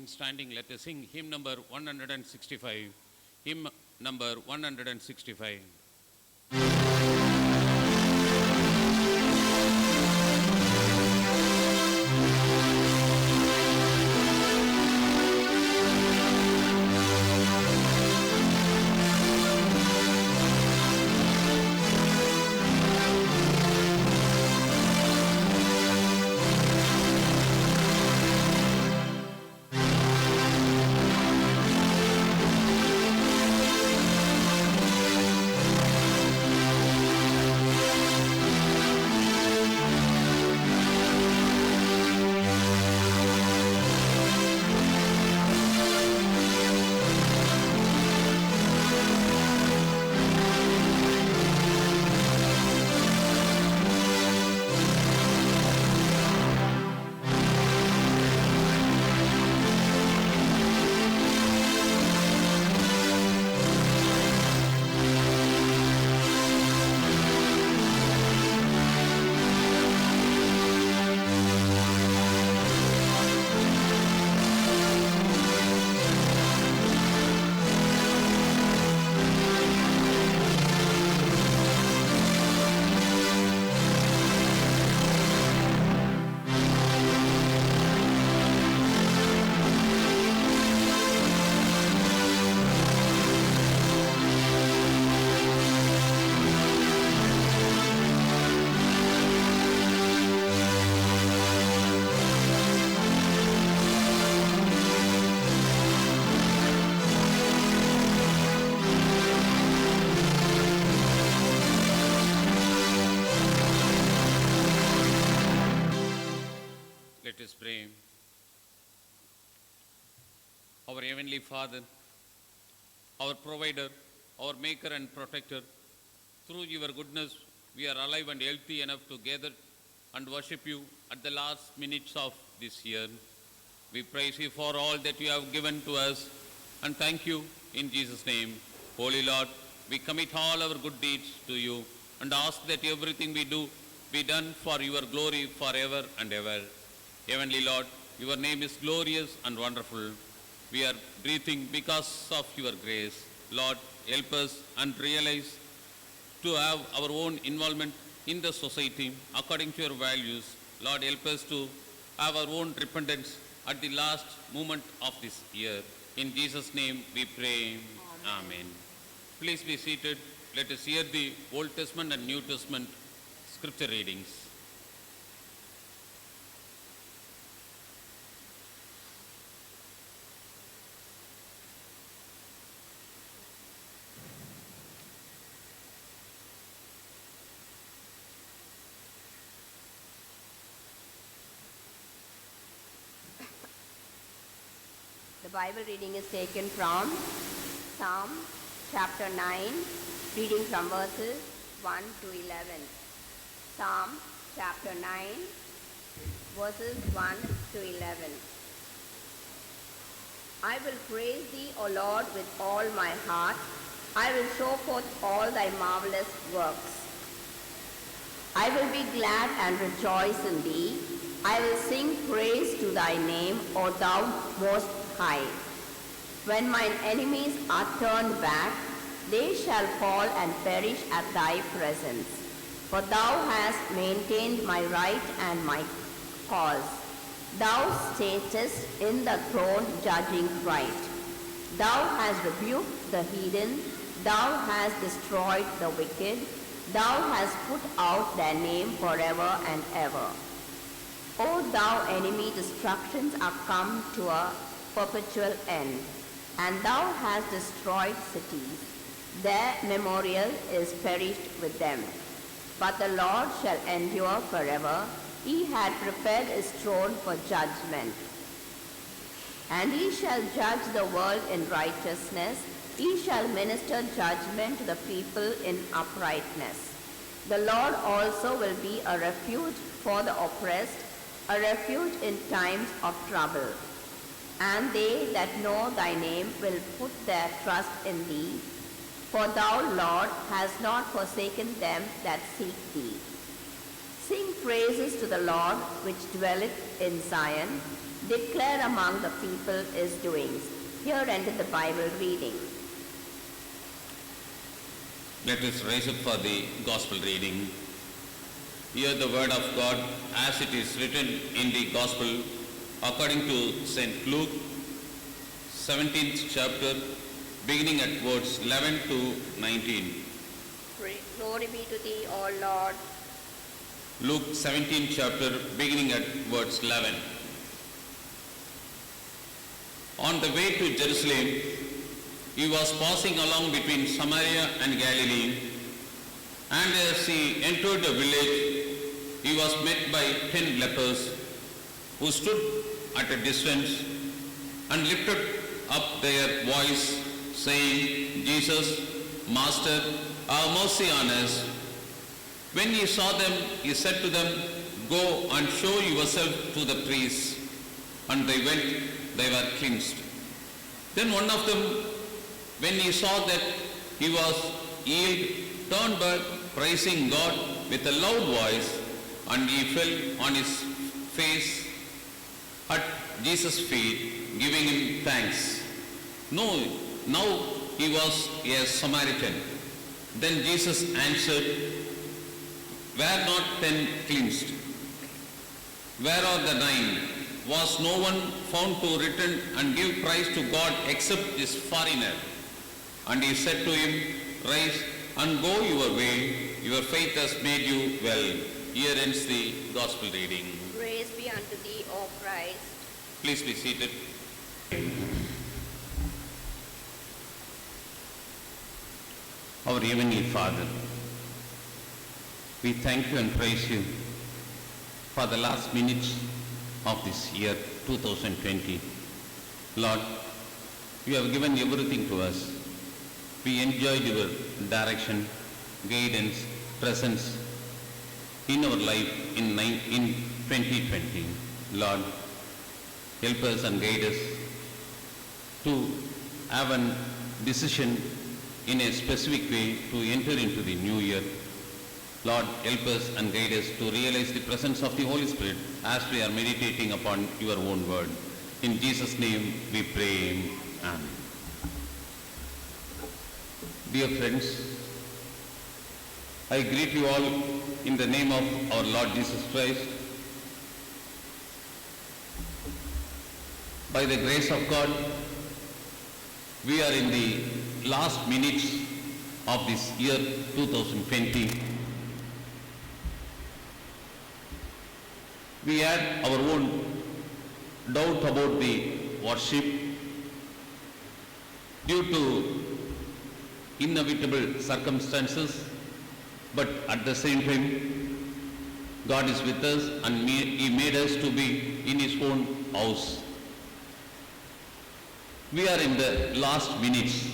standing, let us sing hymn number 165. Hymn number 165. Let us pray. Our Heavenly Father, our Provider, our Maker and Protector, through your goodness, we are alive and healthy enough to gather and worship you at the last minutes of this year. We praise you for all that you have given to us and thank you in Jesus' name. Holy Lord, we commit all our good deeds to you and ask that everything we do be done for your glory forever and ever. Heavenly Lord, your name is glorious and wonderful. We are breathing because of your grace. Lord, help us and realize to have our own involvement in the society according to your values. Lord, help us to have our own repentance at the last moment of this year. In Jesus' name we pray. Amen. Please be seated. Let us hear the Old Testament and New Testament scripture readings. The Bible reading is taken from Psalm chapter 9, reading from verses 1 to 11. Psalm chapter 9, verses 1 to 11. I will praise thee, O Lord, with all my heart. I will show forth all thy marvelous works. I will be glad and rejoice in thee. I will sing praise to thy name, O thou most high. When mine enemies are turned back, they shall fall and perish at thy presence. For thou hast maintained my right and my cause. Thou statest in the throne judging right. Thou hast rebuked the heathen. Thou hast destroyed the wicked. Thou hast put out their name forever and ever. O thou enemy, destructions are come to a perpetual end, and thou hast destroyed cities. Their memorial is perished with them. But the Lord shall endure forever. He had prepared his throne for judgment. And he shall judge the world in righteousness. He shall minister judgment to the people in uprightness. The Lord also will be a refuge for the oppressed, a refuge in times of trouble. And they that know thy name will put their trust in thee. For thou, Lord, hast not forsaken them that seek thee. Sing praises to the Lord which dwelleth in Zion. Declare among the people his doings. Here ended the Bible reading. Let us rise up for the gospel reading. Hear the word of God as it is written in the gospel according to St. Luke, 17th chapter, beginning at words 11 to 19. Glory be to thee, O Lord. Luke 17th chapter, beginning at words 11. On the way to Jerusalem, he was passing along between Samaria and Galilee, and as he entered the village, he was met by 10 lepers who stood at a distance and lifted up their voice, saying, Jesus, Master, have mercy on us. When he saw them, he said to them, Go and show yourself to the priests. And they went, they were cleansed. Then one of them, when he saw that he was healed, turned back, praising God with a loud voice, and he fell on his face at Jesus' feet, giving him thanks. No, now he was a Samaritan. Then Jesus answered, Were not 10 cleansed? Where are the 9? Was no one found to return and give praise to God except this foreigner? And he said to him, Rise and go your way. Your faith has made you well. Here ends the gospel reading. Praise be unto thee, O Christ. Please be seated. Our Heavenly Father, we thank you and praise you for the last minutes of this year 2020. Lord, you have given everything to us. We enjoyed your direction, guidance, presence in our life in 2020. Lord, help us and guide us to have a decision in a specific way to enter into the new year. Lord, help us and guide us to realize the presence of the Holy Spirit as we are meditating upon your own word. In Jesus' name we pray. Amen. Dear friends, I greet you all in the name of our Lord Jesus Christ. By the grace of God, we are in the last minutes of this year 2020. We had our own doubt about the worship due to inevitable circumstances, but at the same time, God is with us and He made us to be in His own house. We are in the last minutes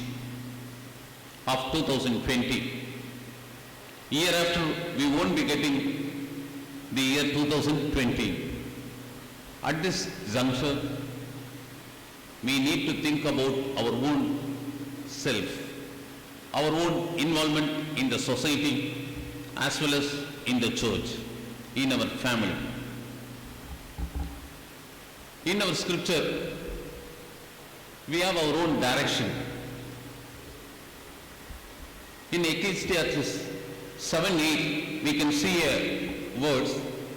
of 2020. Year after, we won't be getting the year 2020. At this juncture, we need to think about our own self, our own involvement in the society as well as in the church, in our family. In our scripture, we have our own direction. In Ecclesiastes 7:8, we can see words,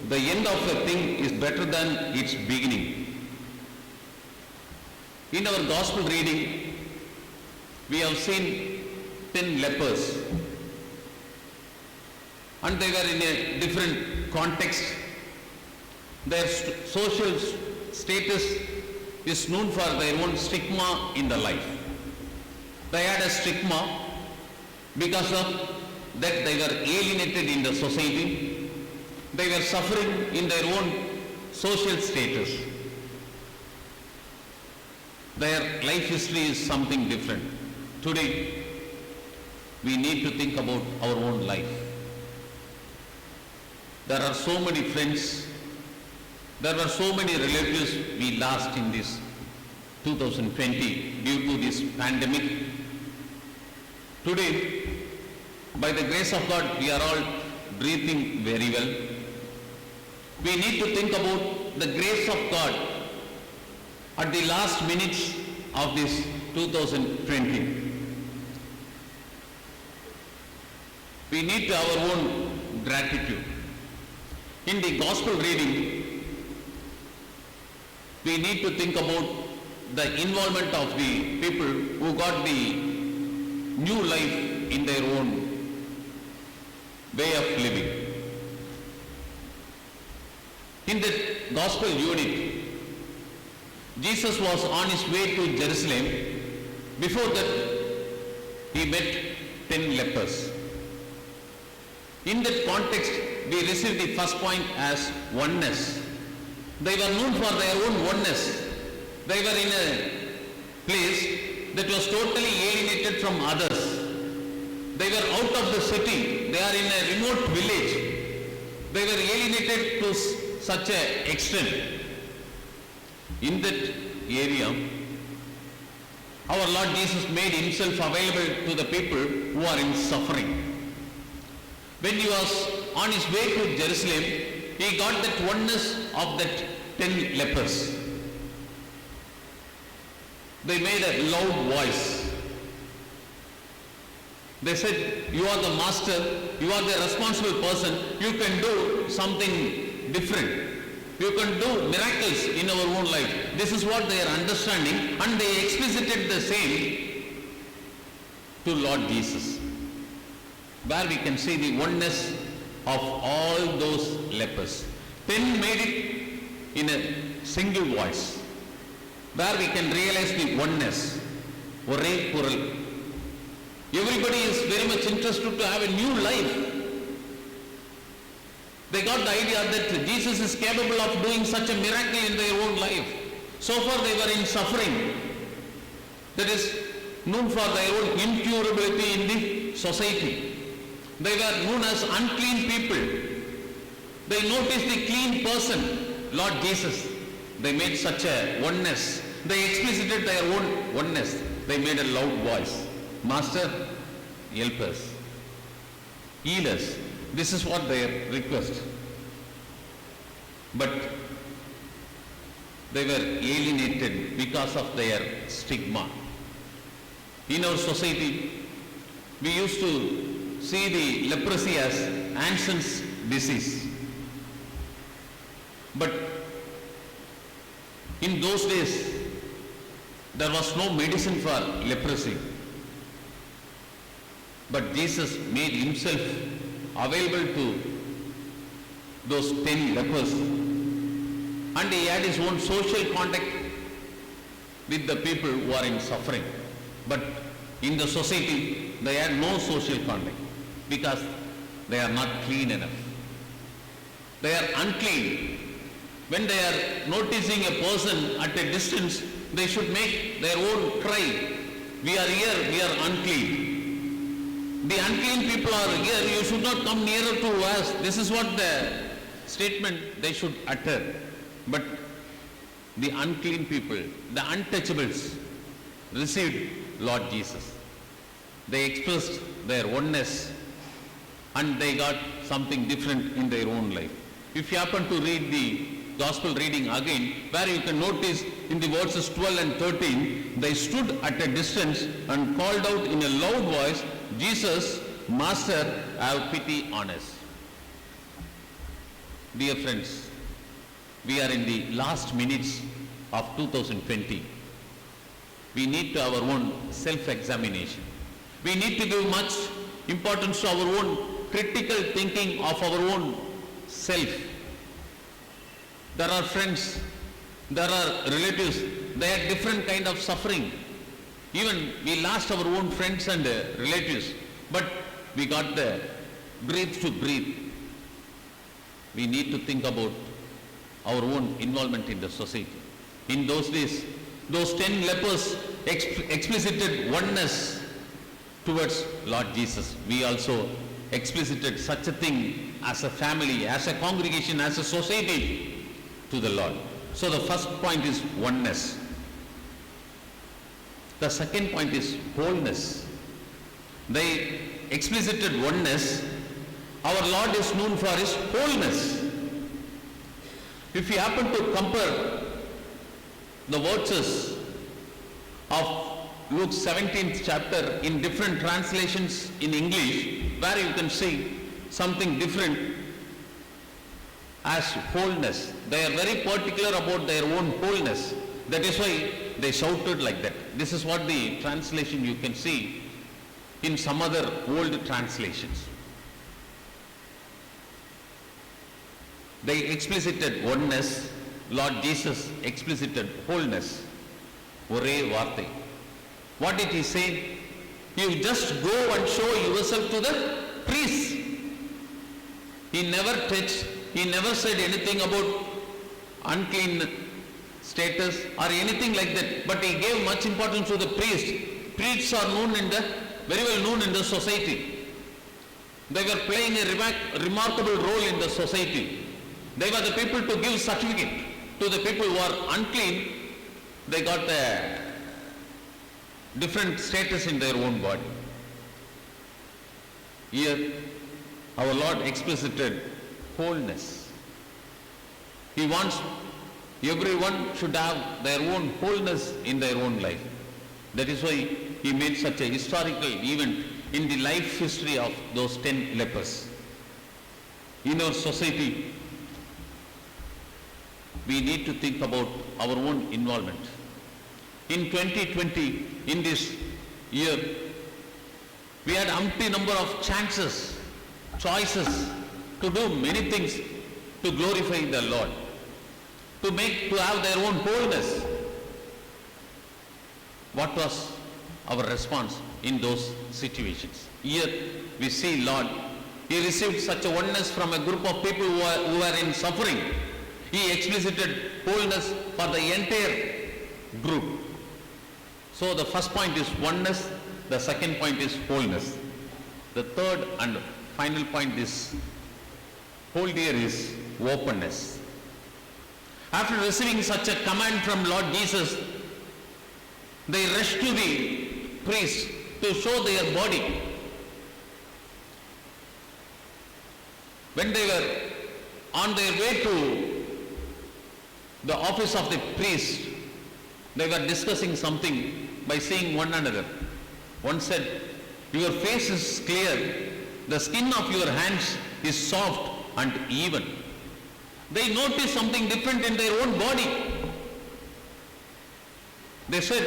the end of a thing is better than its beginning. In our gospel reading, we have seen 10 lepers, and they were in a different context. Their social status is known for their own stigma in the life. They had a stigma because of that they were alienated in the society. They were suffering in their own social status. Their life history is something different. Today, we need to think about our own life. There are so many friends, there were so many relatives we lost in this 2020 due to this pandemic. Today, by the grace of God, we are all breathing very well. We need to think about the grace of God at the last minutes of this 2020. We need our own gratitude. In the gospel reading, we need to think about the involvement of the people who got the new life in their own way of living. In the gospel unit, Jesus was on his way to Jerusalem. Before that, he met 10 lepers. In that context, we receive the first point as oneness. They were known for their own oneness. They were in a place that was totally alienated from others. They were out of the city. They are in a remote village. They were alienated to such an extent. In that area, our Lord Jesus made himself available to the people who are in suffering. When he was on his way to Jerusalem, he got that oneness of that 10 lepers. They made a loud voice. They said, you are the master, you are the responsible person, you can do something different. You can do miracles in our own life. This is what they are understanding, and they explicited the same to Lord Jesus, where we can see the oneness of all those lepers. 10 made it in a single voice, where we can realize the oneness. Ore Kural. Everybody is very much interested to have a new life. They got the idea that Jesus is capable of doing such a miracle in their own life. So far they were in suffering. That is known for their own incurability in the society. They were known as unclean people. They noticed the clean person, Lord Jesus. They made such a oneness. They explicited their own oneness. They made a loud voice. Master, help us. Heal us. This is what their request. But they were alienated because of their stigma. In our society, we used to see the leprosy as Hansen's disease. But in those days, there was no medicine for leprosy. But Jesus made himself available to those 10 lepers, and he had his own social contact with the people who are in suffering. But in the society, they had no social contact because they are not clean enough. They are unclean. When they are noticing a person at a distance, they should make their own cry. We are here, we are unclean. The unclean people are here, you should not come nearer to us. This is what the statement they should utter. But the unclean people, the untouchables, received Lord Jesus. They expressed their oneness and they got something different in their own life. If you happen to read the gospel reading again, where you can notice in the verses 12 and 13, they stood at a distance and called out in a loud voice, Jesus, Master, have pity on us. Dear friends, we are in the last minutes of 2020. We need to our own self-examination. We need to give much importance to our own critical thinking of our own self. There are friends, there are relatives, they have different kind of suffering. Even we lost our own friends and relatives, but we got the breath to breathe. We need to think about our own involvement in the society. In those days, those 10 lepers explicited oneness towards Lord Jesus. We also explicited such a thing as a family, as a congregation, as a society to the Lord. So the first point is oneness. The second point is wholeness. They explicited oneness. Our Lord is known for his wholeness. If you happen to compare the verses of Luke's 17th chapter in different translations in English, where you can see something different as wholeness. They are very particular about their own wholeness. That is why they shouted like that. This is what the translation you can see in some other old translations. They explicited oneness. Lord Jesus explicited wholeness. Ore vaarthai. What did he say? You just go and show yourself to the priest. He never touched, he never said anything about unclean status or anything like that, but he gave much importance to the priest. Priests are very well known in the society. They were playing a remarkable role in the society. They were the people to give certificate to the people who are unclean. They got a different status in their own body. Here, our Lord explicited wholeness. He wants everyone should have their own wholeness in their own life. That is why he made such a historical event in the life history of those 10 lepers. In our society, we need to think about our own involvement. In 2020, in this year, we had umpty number of chances, choices to do many things to glorify the Lord, to have their own wholeness. What was our response in those situations? Here we see Lord, he received such a oneness from a group of people who were in suffering. He explicited wholeness for the entire group. So the first point is oneness, the second point is wholeness. The third and final point is whole here is openness. After receiving such a command from Lord Jesus, they rushed to the priest to show their body. When they were on their way to the office of the priest, they were discussing something by seeing one another. One said, your face is clear, the skin of your hands is soft and even. They noticed something different in their own body. They said,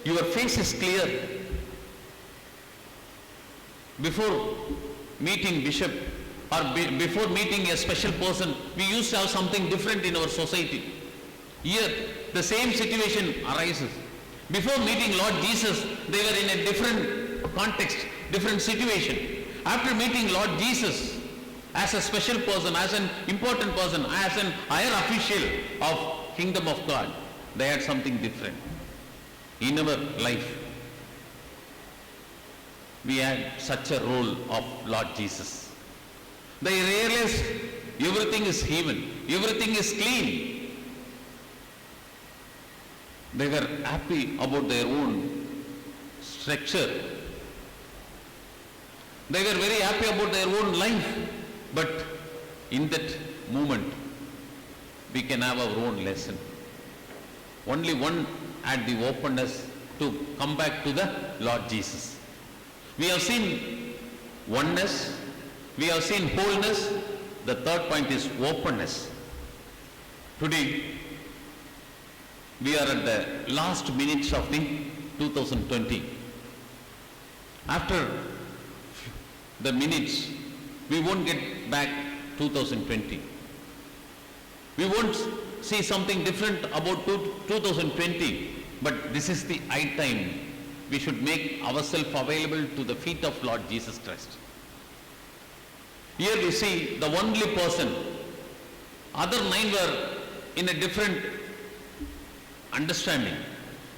your face is clear. Before meeting bishop or before meeting a special person, we used to have something different in our society. Here, the same situation arises. Before meeting Lord Jesus, they were in a different context, different situation. After meeting Lord Jesus as a special person, as an important person, as an higher official of Kingdom of God, they had something different. In our life, we had such a role of Lord Jesus. They realized everything is even, everything is clean. They were happy about their own structure. They were very happy about their own life. But in that moment, we can have our own lesson. Only one had the openness to come back to the Lord Jesus. We have seen oneness, we have seen wholeness. The third point is openness. Today, we are at the last minutes of the 2020. After the minutes, we won't get back 2020. We won't see something different about 2020, but this is the high time we should make ourselves available to the feet of Lord Jesus Christ. Here we see the only person. Other 9 were in a different understanding.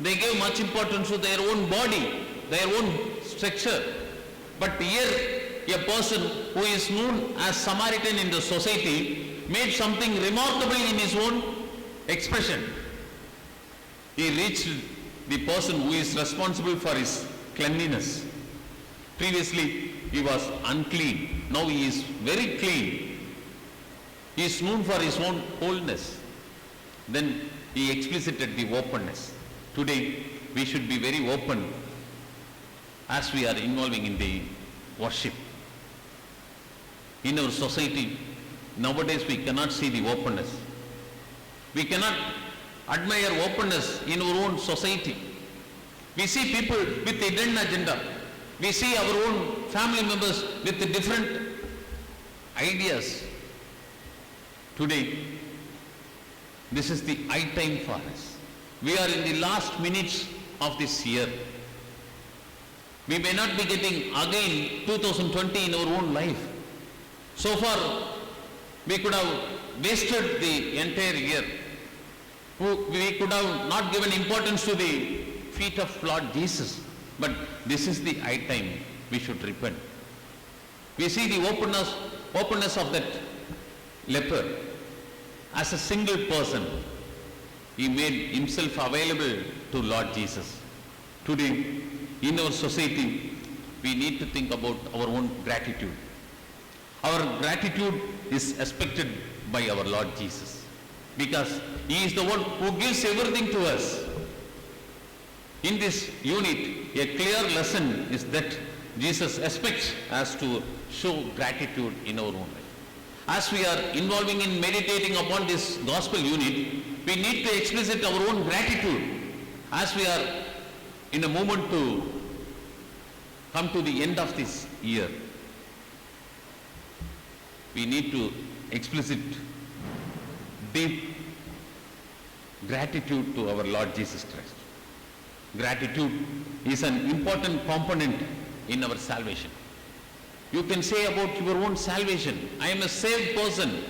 They gave much importance to their own body, their own structure. But here, a person who is known as Samaritan in the society made something remarkable in his own expression. He reached the person who is responsible for his cleanliness. Previously, he was unclean. Now he is very clean. He is known for his own wholeness. Then he explicited the openness. Today, we should be very open as we are involving in the worship. In our society, nowadays we cannot see the openness. We cannot admire openness in our own society. We see people with a hidden agenda. We see our own family members with different ideas. Today, this is the high time for us. We are in the last minutes of this year. We may not be getting again 2020 in our own life. So far, we could have wasted the entire year. We could have not given importance to the feet of Lord Jesus. But this is the high time we should repent. We see the openness of that leper. As a single person, he made himself available to Lord Jesus. Today, in our society, we need to think about our own gratitude. Our gratitude is expected by our Lord Jesus, because he is the one who gives everything to us. In this unit, a clear lesson is that Jesus expects us to show gratitude in our own life. As we are involving in meditating upon this gospel unit, we need to explicit our own gratitude as we are in a moment to come to the end of this year. We need to explicit deep gratitude to our Lord Jesus Christ. Gratitude is an important component in our salvation. You can say about your own salvation, I am a saved person,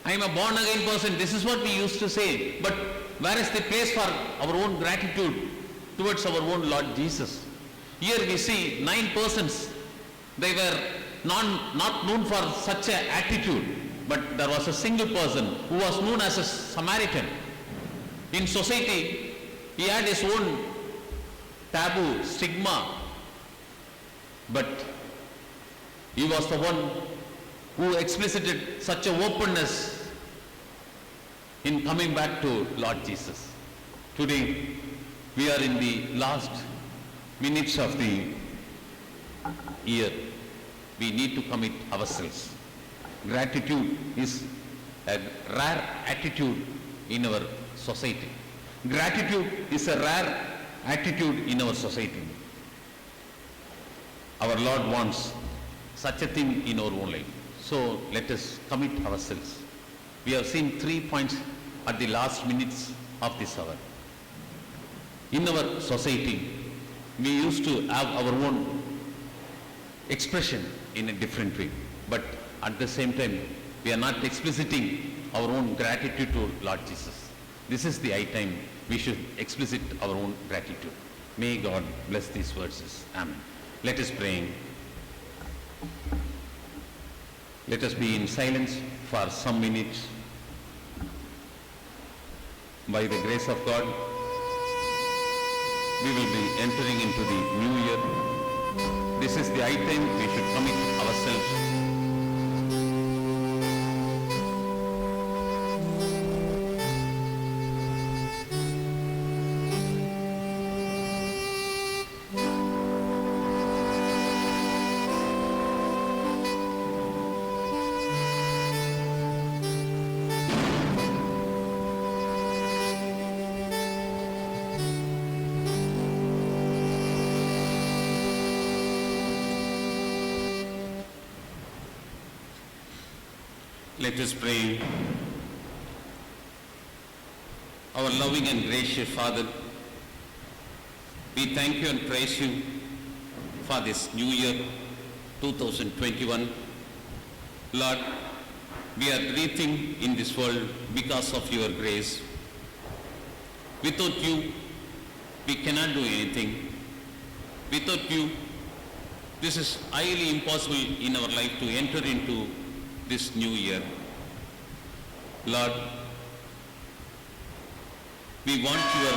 I am a born again person. This is what we used to say. But where is the place for our own gratitude towards our own Lord Jesus? Here we see 9 persons. They were not known for such an attitude, but there was a single person who was known as a Samaritan. In society, he had his own taboo, stigma, but he was the one who explicited such a openness in coming back to Lord Jesus. Today, we are in the last minutes of the year. We need to commit ourselves. Gratitude is a rare attitude in our society. Gratitude is a rare attitude in our society. Our Lord wants such a thing in our own life. So let us commit ourselves. We have seen 3 points at the last minutes of this hour. In our society, we used to have our own expression in a different way. But at the same time, we are not expliciting our own gratitude to Lord Jesus. This is the high time we should explicit our own gratitude. May God bless these verses. Amen. Let us pray. Let us be in silence for some minutes. By the grace of God, we will be entering into the new year. This is the high time we should commit ourselves. Let us pray. Our loving and gracious Father, we thank you and praise you for this new year 2021. Lord, we are breathing in this world because of your grace. Without you, we cannot do anything. Without you, this is highly impossible in our life to enter into this new year. Lord, we want your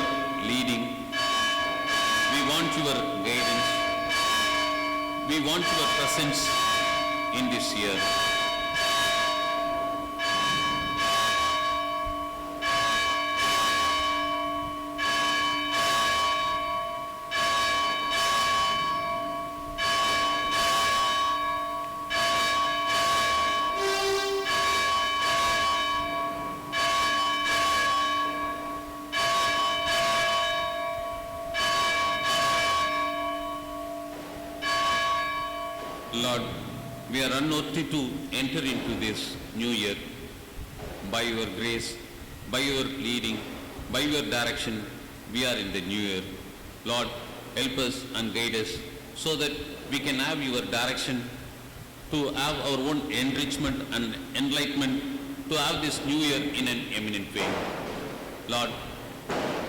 leading, we want your guidance, we want your presence in this year. We are unworthy to enter into this new year. By your grace, by your leading, by your direction, we are in the new year. Lord, help us and guide us so that we can have your direction, to have our own enrichment and enlightenment, to have this new year in an eminent way. Lord,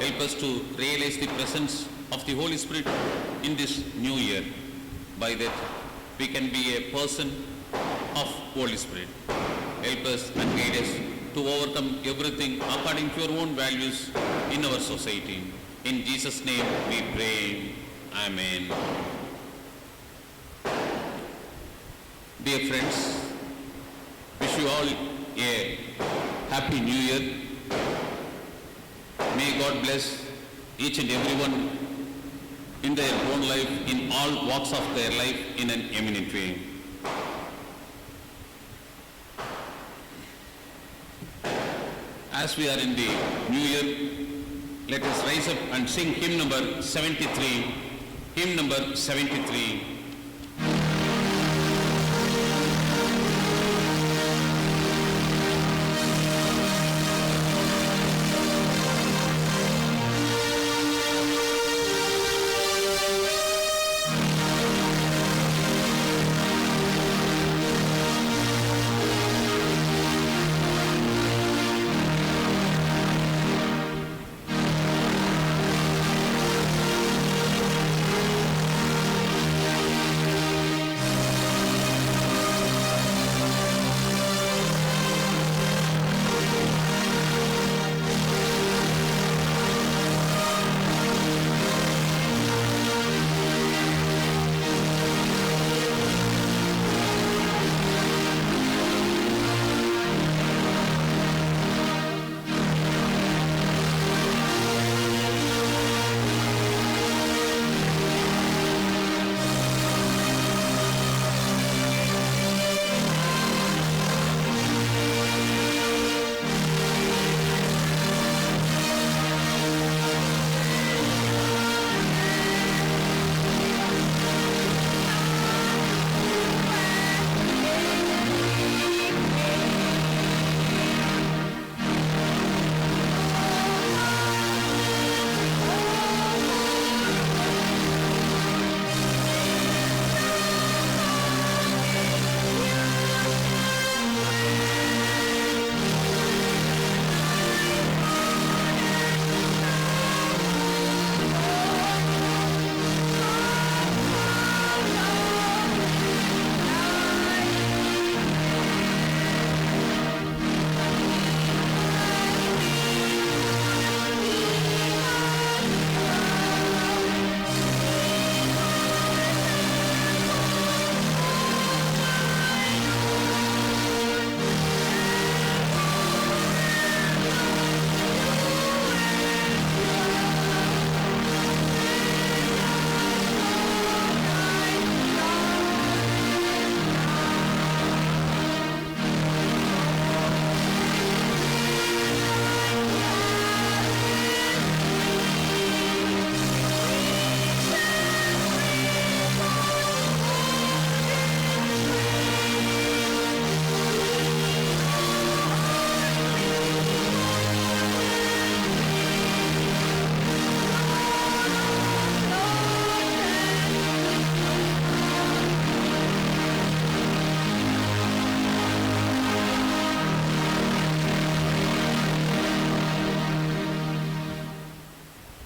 help us to realize the presence of the Holy Spirit in this new year. By that, we can be a person of Holy Spirit. Help us and guide us to overcome everything according to your own values in our society. In Jesus' name we pray. Amen. Dear friends, wish you all a happy new year. May God bless each and everyone in their own life, in all walks of their life, in an eminent way. As we are in the new year, let us rise up and sing hymn number 73. Hymn number 73.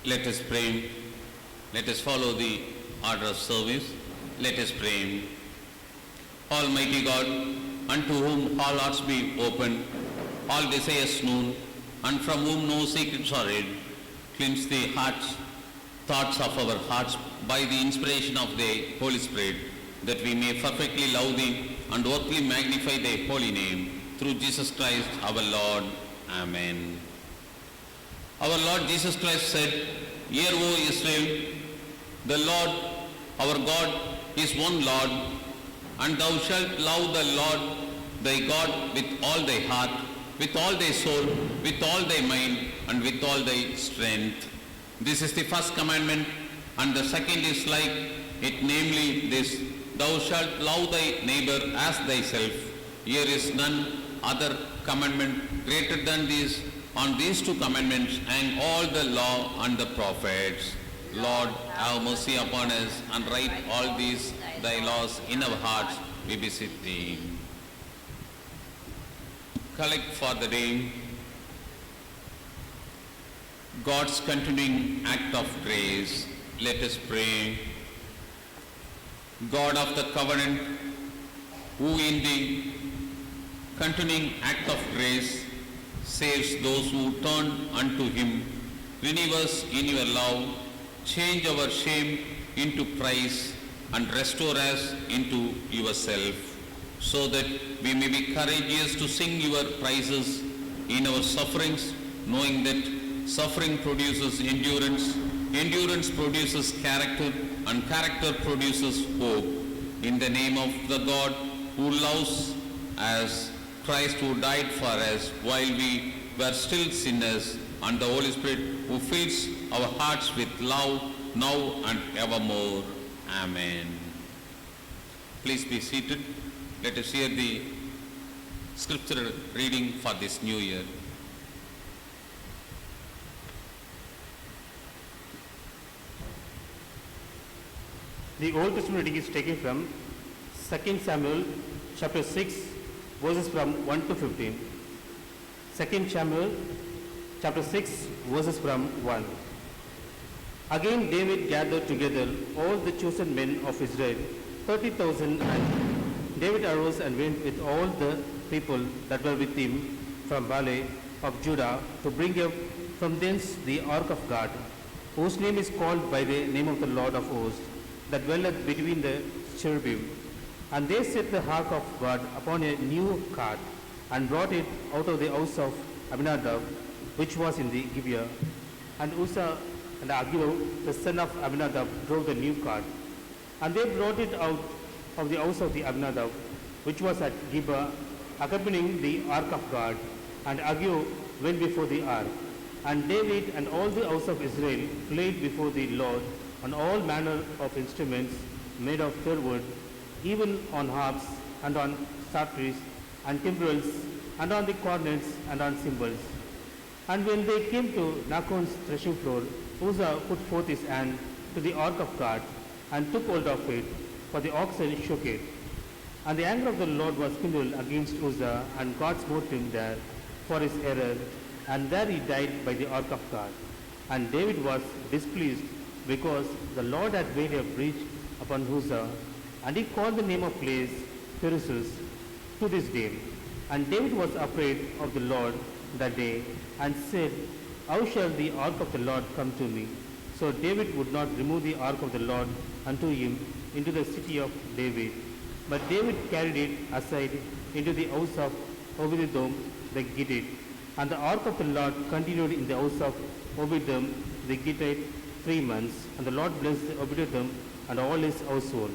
Let us pray. Let us follow the order of service. Let us pray. Almighty God, unto whom all hearts be opened, all desires known, and from whom no secrets are hid, cleanse the hearts, thoughts of our hearts by the inspiration of the Holy Spirit, that we may perfectly love Thee and worthily magnify Thy holy name, through Jesus Christ our Lord. Amen. Our Lord Jesus Christ said, Hear, O Israel, the Lord our God is one Lord, and thou shalt love the Lord thy God with all thy heart, with all thy soul, with all thy mind, and with all thy strength. This is the first commandment, and the second is like it, namely this, Thou shalt love thy neighbor as thyself. Here is none other commandment greater than this. On these two commandments hang all the law and the prophets. Lord, have mercy upon us and write all these thy laws in our hearts, we beseech thee. Collect for the day God's continuing act of grace. Let us pray. God of the covenant, who in the continuing act of grace saves those who turn unto him, renew us in your love, change our shame into praise, and restore us into yourself, so that we may be courageous to sing your praises in our sufferings, knowing that suffering produces endurance, endurance produces character, and character produces hope. In the name of the God who loves us, Christ who died for us while we were still sinners, and the Holy Spirit who fills our hearts with love now and evermore. Amen. Please be seated. Let us hear the scripture reading for this new year. The Old Testament reading is taken from 2 Samuel chapter 6, verses from 1 to 15. 2 Samuel chapter 6, verses from 1. Again David gathered together all the chosen men of Israel, 30,000, and David arose and went with all the people that were with him from Valley of Judah to bring up from thence the ark of God, whose name is called by the name of the Lord of hosts, that dwelleth between the cherubim. And they set the ark of God upon a new cart, and brought it out of the house of Abinadab, which was in the Gibeah. And Uzzah and Ahio, the son of Abinadab, drove the new cart. And they brought it out of the house of the Abinadab, which was at Gibeah, accompanying the ark of God. And Ahio went before the ark. And David and all the house of Israel played before the Lord on all manner of instruments made of fir wood, even on harps and on psalteries and timbrels and on the cornets and on cymbals. And when they came to Nachon's threshing floor, Uzzah put forth his hand to the ark of God and took hold of it, for the oxen shook it. And the anger of the Lord was kindled against Uzzah, and God smote him there for his error, and there he died by the ark of God. And David was displeased, because the Lord had made a breach upon Uzzah, and he called the name of place Perizuz to this day. And David was afraid of the Lord that day, and said, How shall the ark of the Lord come to me? So David would not remove the ark of the Lord unto him into the city of David. But David carried it aside into the house of Obed-edom the Gittite. And the ark of the Lord continued in the house of Obed-edom the Gittite 3 months, and the Lord blessed Obed-edom and all his household.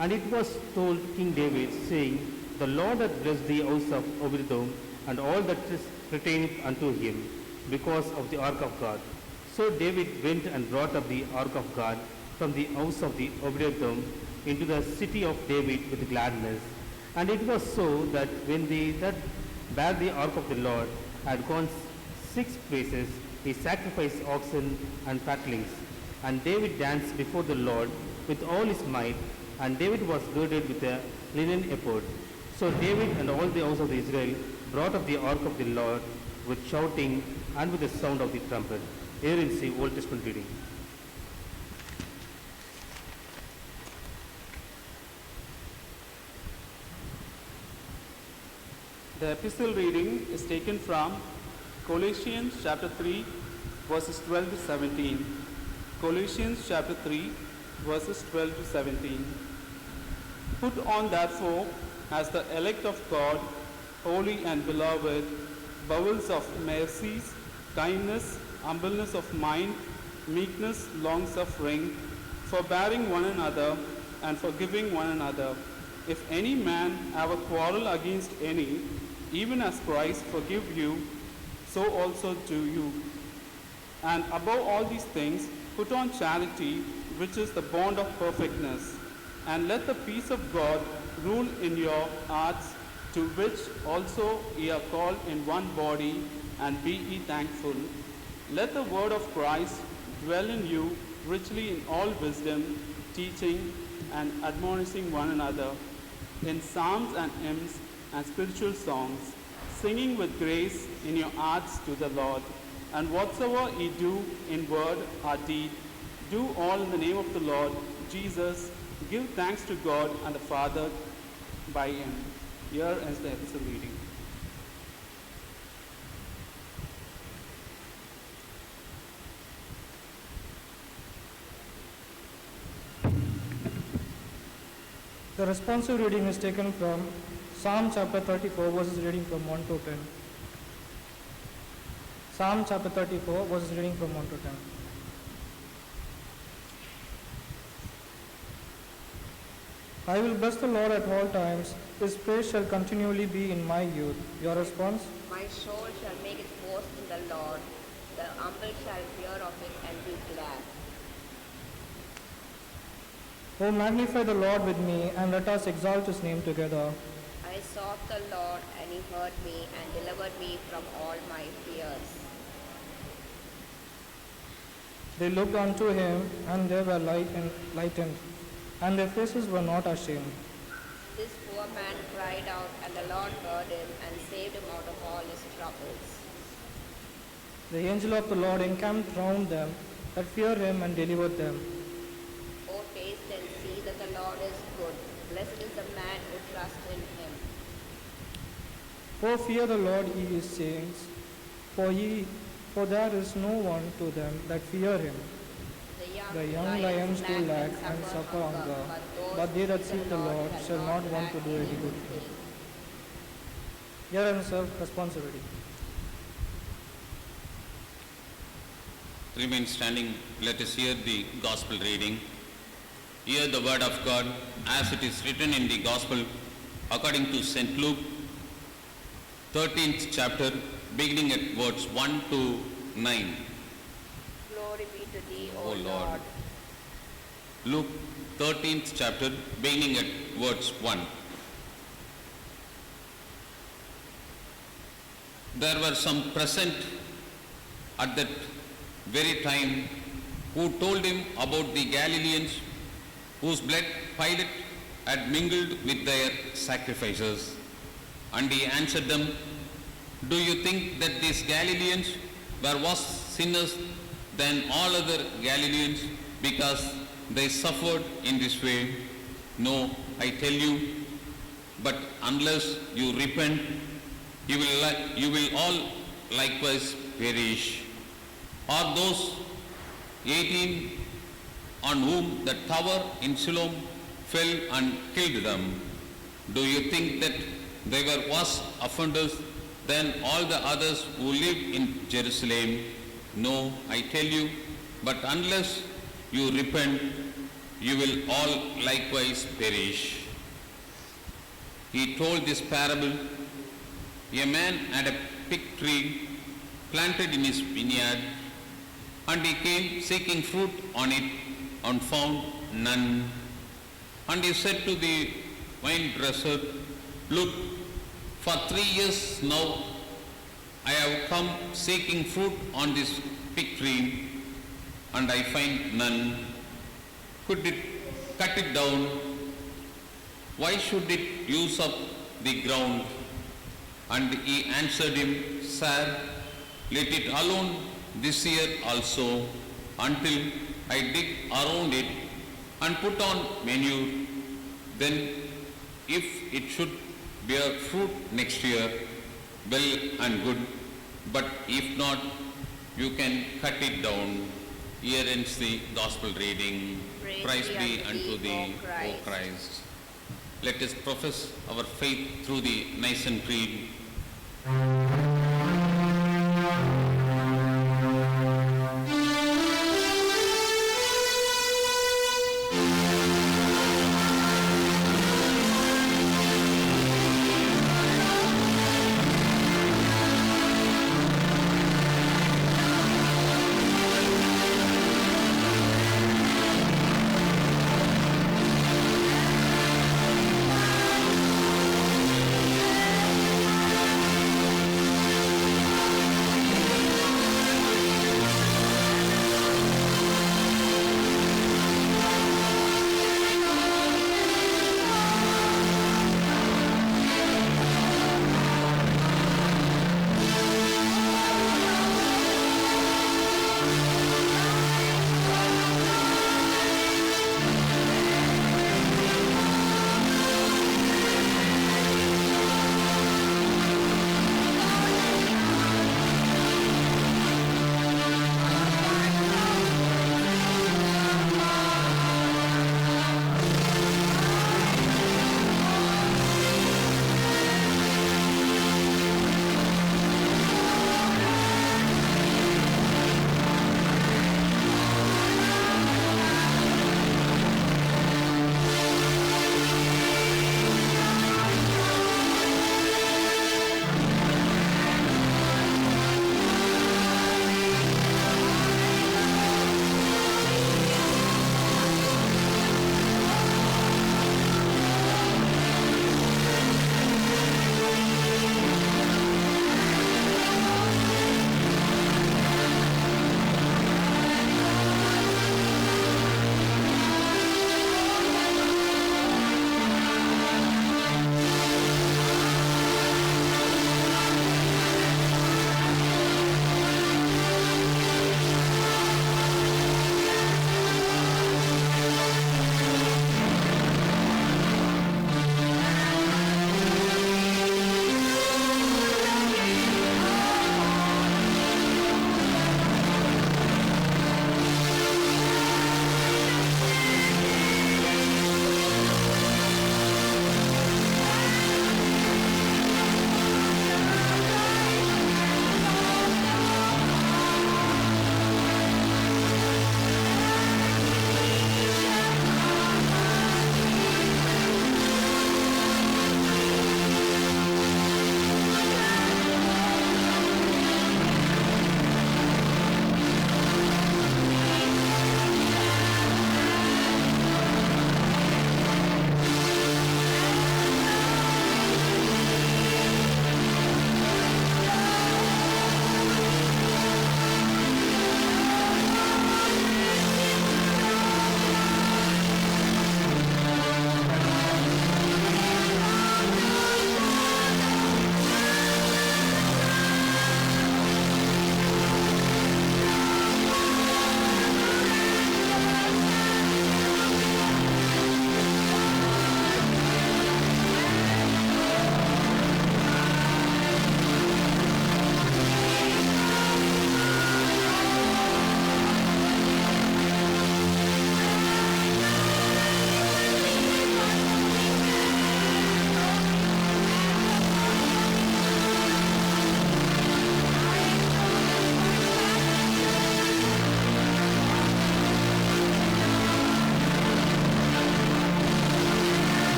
And it was told King David, saying, The Lord hath blessed the house of Obed-edom and all that is pertaineth unto him, because of the ark of God. So David went and brought up the ark of God from the house of the Obed-edom into the city of David with gladness. And it was so that when they that bare the ark of the Lord had gone 6 paces, he sacrificed oxen and fatlings. And David danced before the Lord with all his might, and David was girded with a linen ephod. So David and all the house of Israel brought up the ark of the Lord with shouting and with the sound of the trumpet. Here is the Old Testament reading. The epistle reading is taken from Colossians chapter 3, verses 12 to 17. Colossians chapter 3, verses 12 to 17. Put on therefore, as the elect of God, holy and beloved, bowels of mercies, kindness, humbleness of mind, meekness, long-suffering, forbearing one another, and forgiving one another. If any man have a quarrel against any, even as Christ forgive you, so also do you. And above all these things, put on charity, which is the bond of perfectness, And let the peace of God rule in your hearts, to which also ye are called in one body, and be ye thankful. Let the word of Christ dwell in you richly in all wisdom, teaching and admonishing one another in psalms and hymns and spiritual songs, singing with grace in your hearts to the Lord. And whatsoever ye do in word or deed, do all in the name of the Lord Jesus. Give thanks to God and the Father by him. Here is the epistle reading. The responsive reading is taken from Psalm chapter 34, verses reading from 1 to 10. Psalm chapter 34, verses reading from 1 to 10. I will bless the Lord at all times. His praise shall continually be in my youth. Your response? My soul shall make its boast in the Lord. The humble shall hear of it and be glad. Oh, magnify the Lord with me, and let us exalt his name together. I sought the Lord, and he heard me and delivered me from all my fears. They looked unto him, and they were lightened, and their faces were not ashamed. This poor man cried out, and the Lord heard him and saved him out of all his troubles. The angel of the Lord encamped round them that fear him and delivered them. O taste and see that the Lord is good. Blessed is the man who trusts in him. O fear the Lord, ye his saints, for there is no one to them that fear him. The young lions do lack and suffer hunger, but they that seek the Lord shall not want to do any good thing. Here ends our responsibility. Remain standing. Let us hear the gospel reading. Hear the word of God as it is written in the gospel according to St. Luke, 13th chapter, beginning at verse 1 to 9. Glory be to thee, O O Lord. Lord. Luke 13th chapter, beginning at verse 1. There were some present at that very time who told him about the Galileans whose blood Pilate had mingled with their sacrifices. And he answered them, Do you think that these Galileans were worse sinners than all other Galileans because they suffered in this way? No, I tell you, but unless you repent, you will all likewise perish. Or those 18 on whom the tower in Siloam fell and killed them, do you think that they were worse offenders than all the others who lived in Jerusalem? No, I tell you, but unless you repent, you will all likewise perish. He told this parable. A man had a fig tree planted in his vineyard, and he came seeking fruit on it and found none. And he said to the vine dresser, Look, for 3 years now I have come seeking fruit on this fig tree, and I find none. Could it cut it down? Why should it use up the ground? And he answered him, Sir, let it alone this year also, until I dig around it and put on manure. Then if it should bear fruit next year, well and good, but if not, you can cut it down. Here ends the gospel reading. Praise be unto thee, O Christ. Let us profess our faith through the Nicene Creed.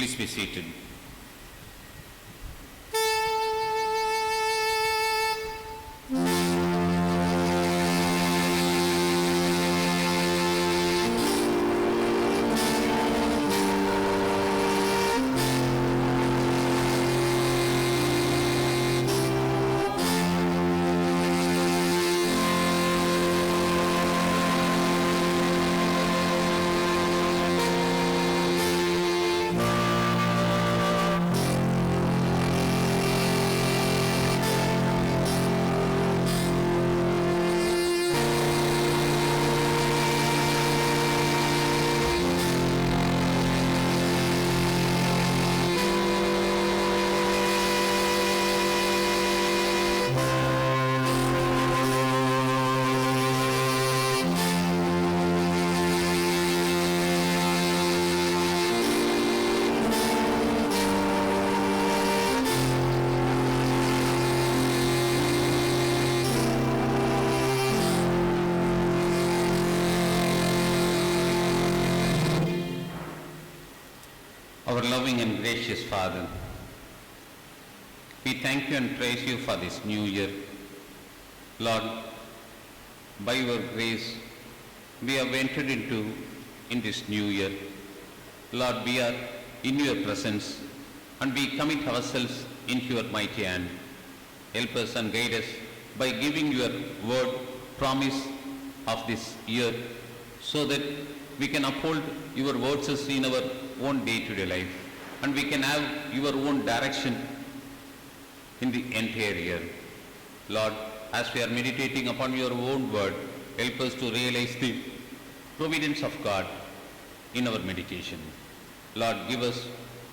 Please be seated. Our loving and gracious Father, we thank you and praise you for this new year. Lord, by your grace, we have entered in this new year. Lord, we are in your presence and we commit ourselves into your mighty hand. Help us and guide us by giving your word, promise of this year, so that we can uphold your words in our own day-to-day life, and we can have your own direction in the entire year. Lord, as we are meditating upon your own word, help us to realize the providence of God in our meditation. Lord, give us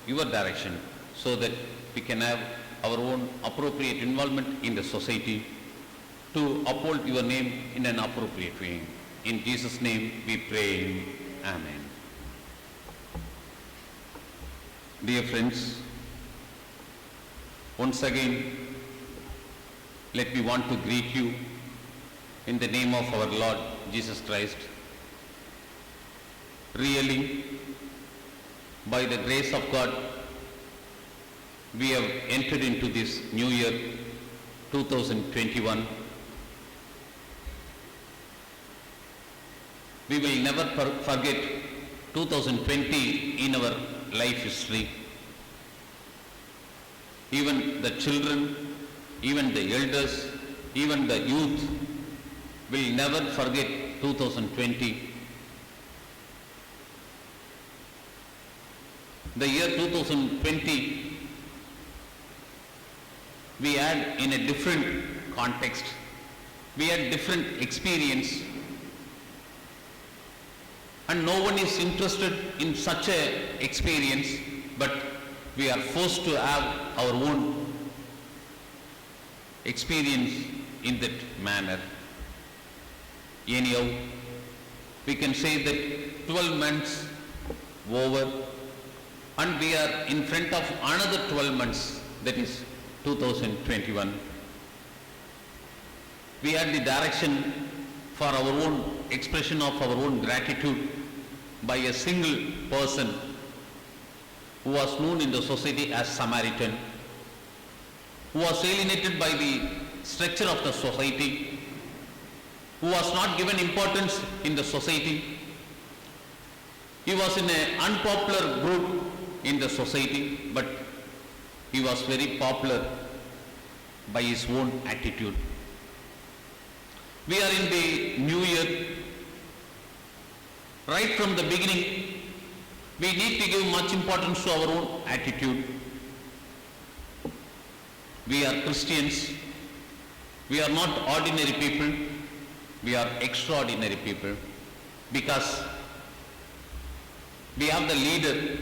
your direction so that we can have our own appropriate involvement in the society to uphold your name in an appropriate way. In Jesus' name we pray. Amen. Dear friends, once again, let me want to greet you in the name of our Lord Jesus Christ. Really, by the grace of God, we have entered into this new year, 2021. We will never forget 2020 in our life history. Even the children, even the elders, even the youth will never forget 2020. The year 2020, we had in a different context. We had different experience. And no one is interested in such a experience, but we are forced to have our own experience in that manner. Anyhow, we can say that 12 months over, and we are in front of another 12 months, that is 2021. We had the direction for our own expression of our own gratitude by a single person who was known in the society as Samaritan, who was alienated by the structure of the society, who was not given importance in the society. He was in an unpopular group in the society, but he was very popular by his own attitude. We are in the new year. Right from the beginning, we need to give much importance to our own attitude. We are Christians. We are not ordinary people. We are extraordinary people, because we have the leader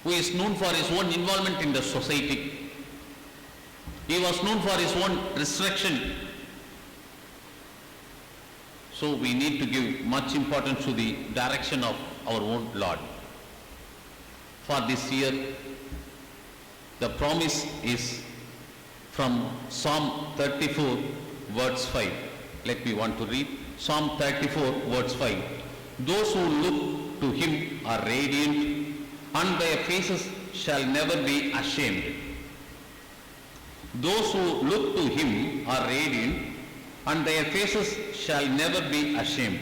who is known for his own involvement in the society. He was known for his own restriction. So we need to give much importance to the direction of our own Lord. For this year, the promise is from Psalm 34, verse 5. Let me want to read. Psalm 34, verse 5. Those who look to him are radiant and their faces shall never be ashamed. Those who look to him are radiant, and their faces shall never be ashamed.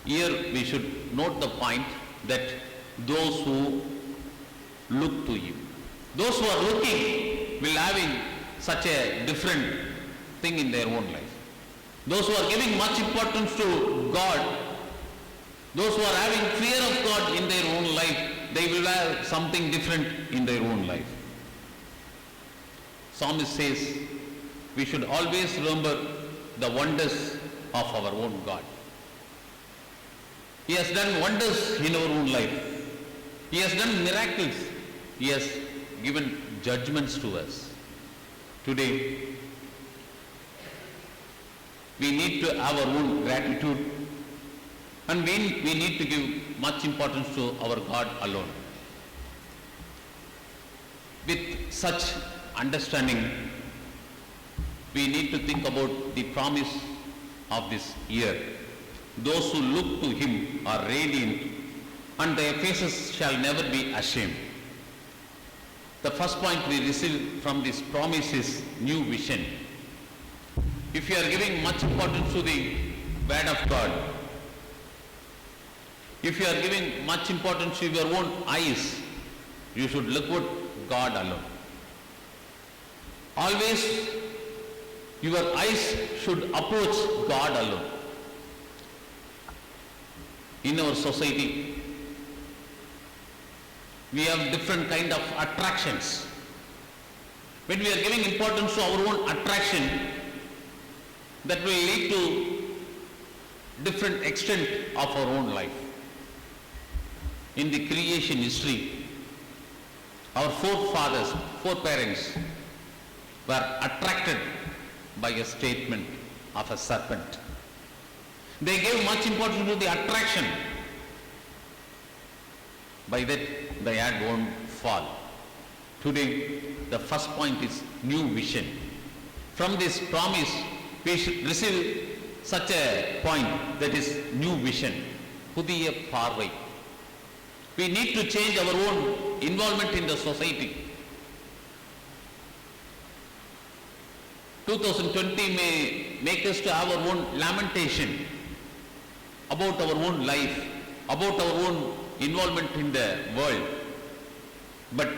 Here we should note the point that those who look to him. Those who are looking will having such a different thing in their own life. Those who are giving much importance to God, those who are having fear of God in their own life, they will have something different in their own life. Psalmist says, we should always remember the wonders of our own God. He has done wonders in our own life. He has done miracles. He has given judgments to us. Today, we need to have our own gratitude, and we need to give much importance to our God alone. With such understanding, we need to think about the promise of this year. Those who look to him are radiant, and their faces shall never be ashamed. The first point we receive from this promise is new vision. If you are giving much importance to the word of God, if you are giving much importance to your own eyes, you should look at God alone. Always your eyes should approach God alone. In our society, we have different kind of attractions. When we are giving importance to our own attraction, that will lead to different extent of our own life. In the creation history, our foreparents were attracted by a statement of a serpent. They gave much importance to the attraction. By that, they had one fall. Today, the first point is new vision. From this promise, we should receive such a point, that is new vision. Pudiya Parvai. We need to change our own involvement in the society. 2020 may make us to have our own lamentation about our own life, about our own involvement in the world. But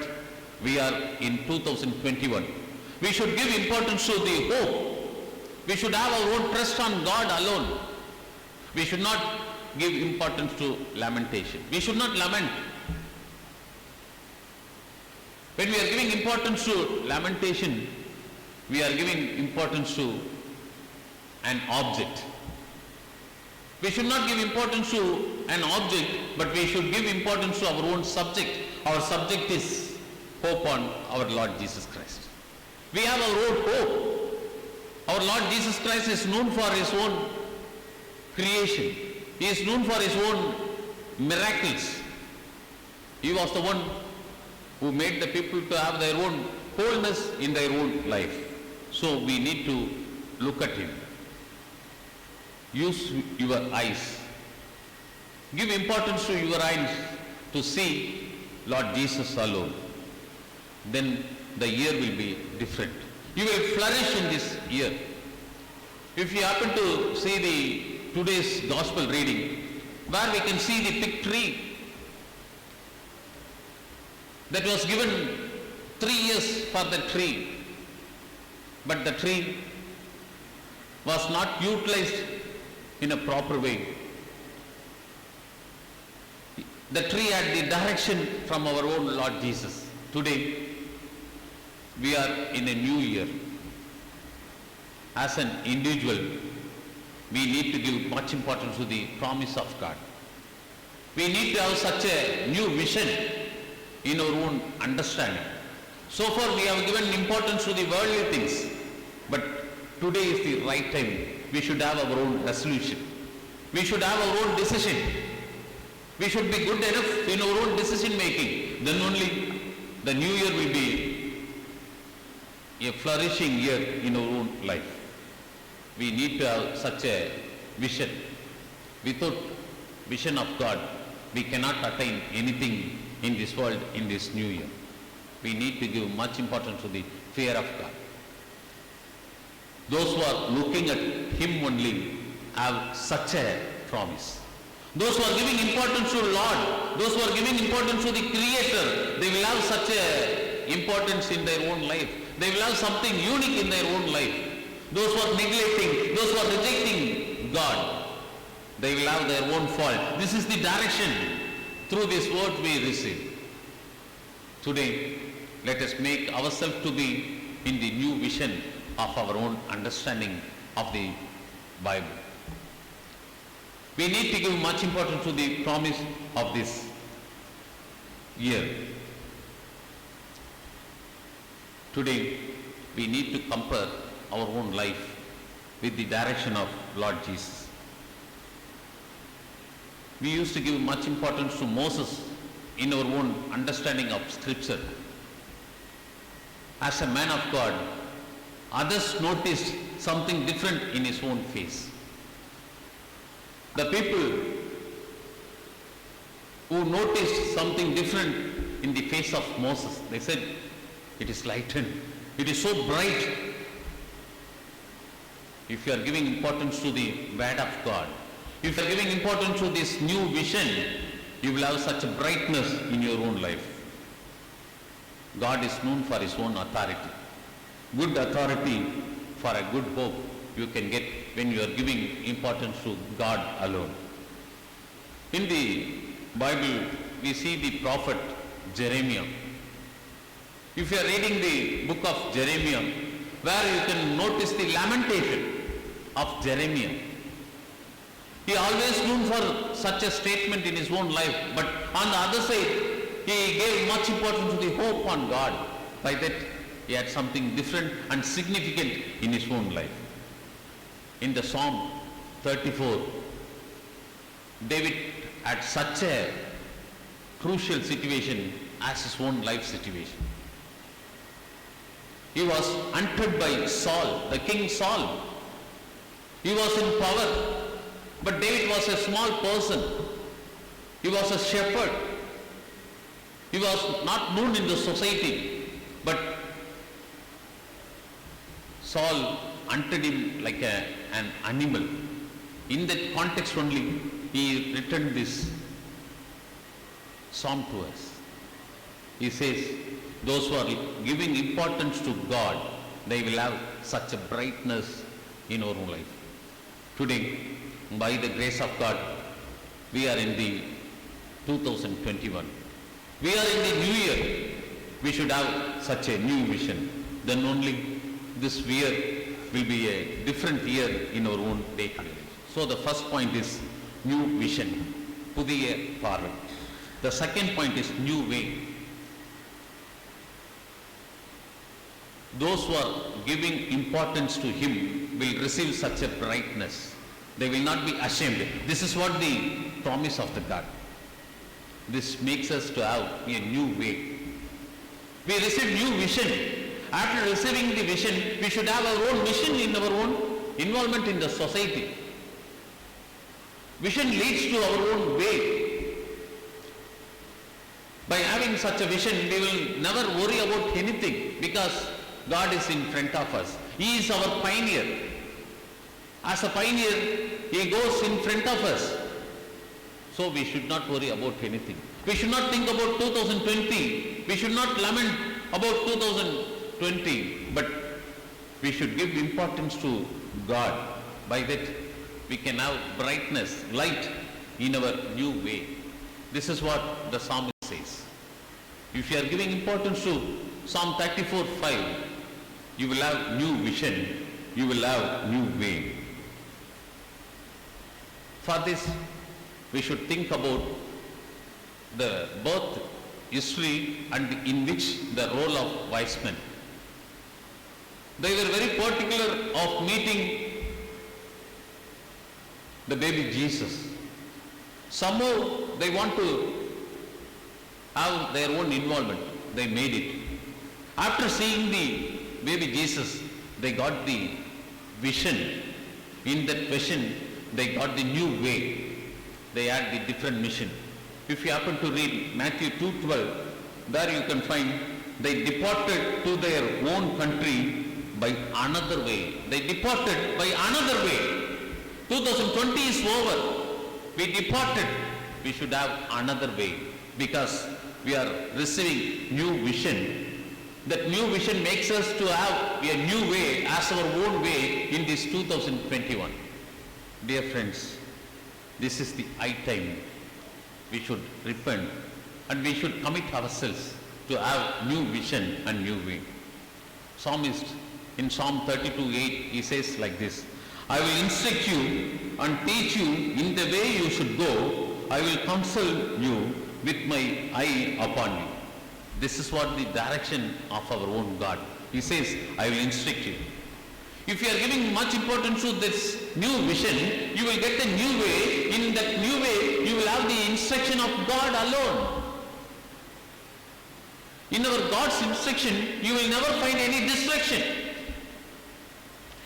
we are in 2021. We should give importance to the hope. We should have our own trust on God alone. We should not give importance to lamentation. We should not lament. When we are giving importance to lamentation, we are giving importance to an object. We should not give importance to an object, but we should give importance to our own subject. Our subject is hope on our Lord Jesus Christ. We have our own hope. Our Lord Jesus Christ is known for his own creation. He is known for his own miracles. He was the one who made the people to have their own wholeness in their own life. So we need to look at him. Use your eyes. Give importance to your eyes to see Lord Jesus alone. Then the year will be different. You will flourish in this year. If you happen to see the today's gospel reading, where we can see the fig tree that was given 3 years for the tree, but the tree was not utilized in a proper way. The tree had the direction from our own Lord Jesus. Today, we are in a new year. As an individual, we need to give much importance to the promise of God. We need to have such a new vision in our own understanding. So far we have given importance to the worldly things, but today is the right time. We should have our own resolution. We should have our own decision. We should be good enough in our own decision making. Then only the new year will be a flourishing year in our own life. We need to have such a vision. Without vision of God, we cannot attain anything in this world in this new year. We need to give much importance to the fear of God. Those who are looking at Him only have such a promise. Those who are giving importance to Lord, those who are giving importance to the Creator, they will have such a importance in their own life. They will have something unique in their own life. Those who are neglecting, those who are rejecting God, they will have their own fault. This is the direction through this word we receive. Today, let us make ourselves to be in the new vision of our own understanding of the Bible. We need to give much importance to the promise of this year. Today, we need to compare our own life with the direction of Lord Jesus. We used to give much importance to Moses in our own understanding of Scripture. As a man of God, others noticed something different in his own face. The people who noticed something different in the face of Moses, they said, it is lightened, it is so bright. If you are giving importance to the word of God, if you are giving importance to this new vision, you will have such a brightness in your own life. God is known for His own authority. Good authority for a good hope you can get when you are giving importance to God alone. In the Bible, we see the prophet Jeremiah. If you are reading the book of Jeremiah, where you can notice the lamentation of Jeremiah. He always known for such a statement in his own life, but on the other side, he gave much importance to the hope on God. By that, he had something different and significant in his own life. In the Psalm 34, David had such a crucial situation as his own life situation. He was hunted by Saul, the king Saul. He was in power, but David was a small person. He was a shepherd. He was not known in the society, but Saul hunted him like an animal. In that context only, he written this psalm to us. He says, those who are giving importance to God, they will have such a brightness in our own life. Today, by the grace of God, we are in the 2021. We are in the new year. We should have such a new vision. Then only this year will be a different year in our own day-to-day life. So the first point is new vision, pudiya parvat. The second point is new way. Those who are giving importance to Him will receive such a brightness. They will not be ashamed. This is what the promise of the God. This makes us to have a new way. We receive new vision. After receiving the vision, we should have our own mission in our own involvement in the society. Vision leads to our own way. By having such a vision, we will never worry about anything because God is in front of us. He is our pioneer. As a pioneer, He goes in front of us. So we should not worry about anything. We should not think about 2020. We should not lament about 2020. But we should give importance to God. By that, we can have brightness, light in our new way. This is what the psalmist says. If you are giving importance to Psalm 34:5, you will have new vision, you will have new way. For this, we should think about the birth history and in which the role of wise men. They were very particular of meeting the baby Jesus. Somehow they want to have their own involvement. They made it. After seeing the baby Jesus, they got the vision. In that vision, they got the new way. They had the different mission. if you happen to read Matthew 2:12, there you can find they departed to their own country by another way. They departed by another way. 2020 is over. We departed. We should have another way because we are receiving new vision. That new vision makes us to have a new way as our own way in this 2021. Dear friends, this is the high time. We should repent and we should commit ourselves to have new vision and new way. Psalmist in Psalm 32:8 he says like this, I will instruct you and teach you in the way you should go. I will counsel you with my eye upon you. This is what the direction of our own God. He says, I will instruct you. If you are giving much importance to this new vision, you will get a new way. In that new way, you will have the instruction of God alone. In our God's instruction, you will never find any distraction.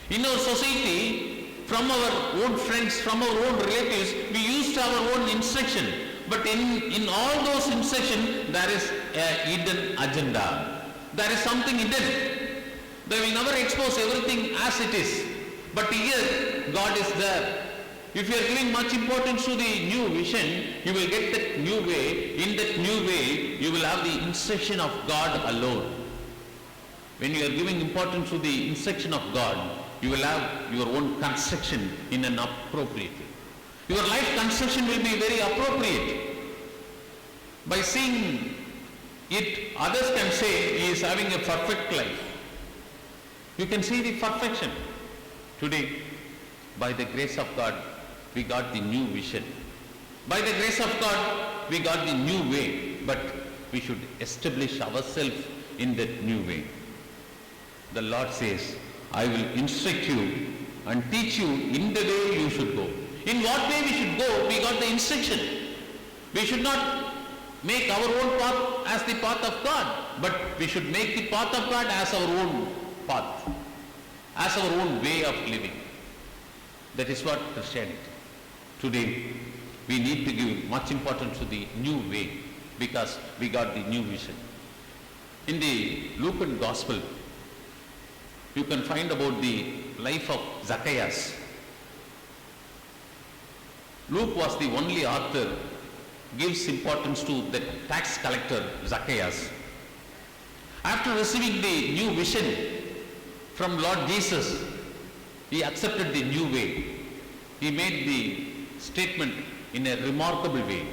In our society, from our own friends, from our own relatives, we used our own instruction. But in all those instructions, there is a hidden agenda. There is something hidden. They will never expose everything as it is. But here, God is there. If you are giving much importance to the new vision, you will get that new way. In that new way, you will have the instruction of God alone. When you are giving importance to the instruction of God, you will have your own construction in an appropriate way. Your life construction will be very appropriate. By seeing it, others can say he is having a perfect life. You can see the perfection. Today, by the grace of God, we got the new vision. By the grace of God, we got the new way. But we should establish ourselves in that new way. The Lord says, I will instruct you and teach you in the way you should go. In what way we should go, we got the instruction. We should not make our own path as the path of God, but we should make the path of God as our own path, as our own way of living. That is what Christianity. Today, we need to give much importance to the new way because we got the new vision. In the Lucan Gospel, you can find about the life of Zacchaeus. Luke was the only author gives importance to the tax collector Zacchaeus. After receiving the new vision from Lord Jesus, he accepted the new way. He made the statement in a remarkable way.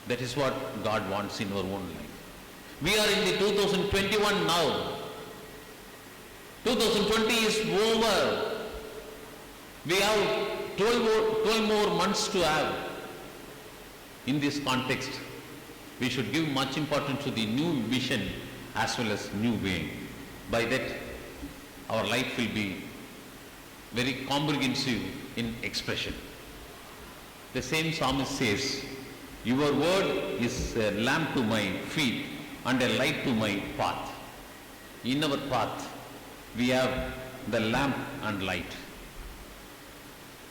That is what God wants in our own life. We are in the 2021 now. 2020 is over. We have 12 more months to have. In this context, we should give much importance to the new vision as well as new way. By that, our life will be very comprehensive in expression. The same psalmist says, your word is a lamp to my feet and a light to my path. In our path, we have the lamp and light.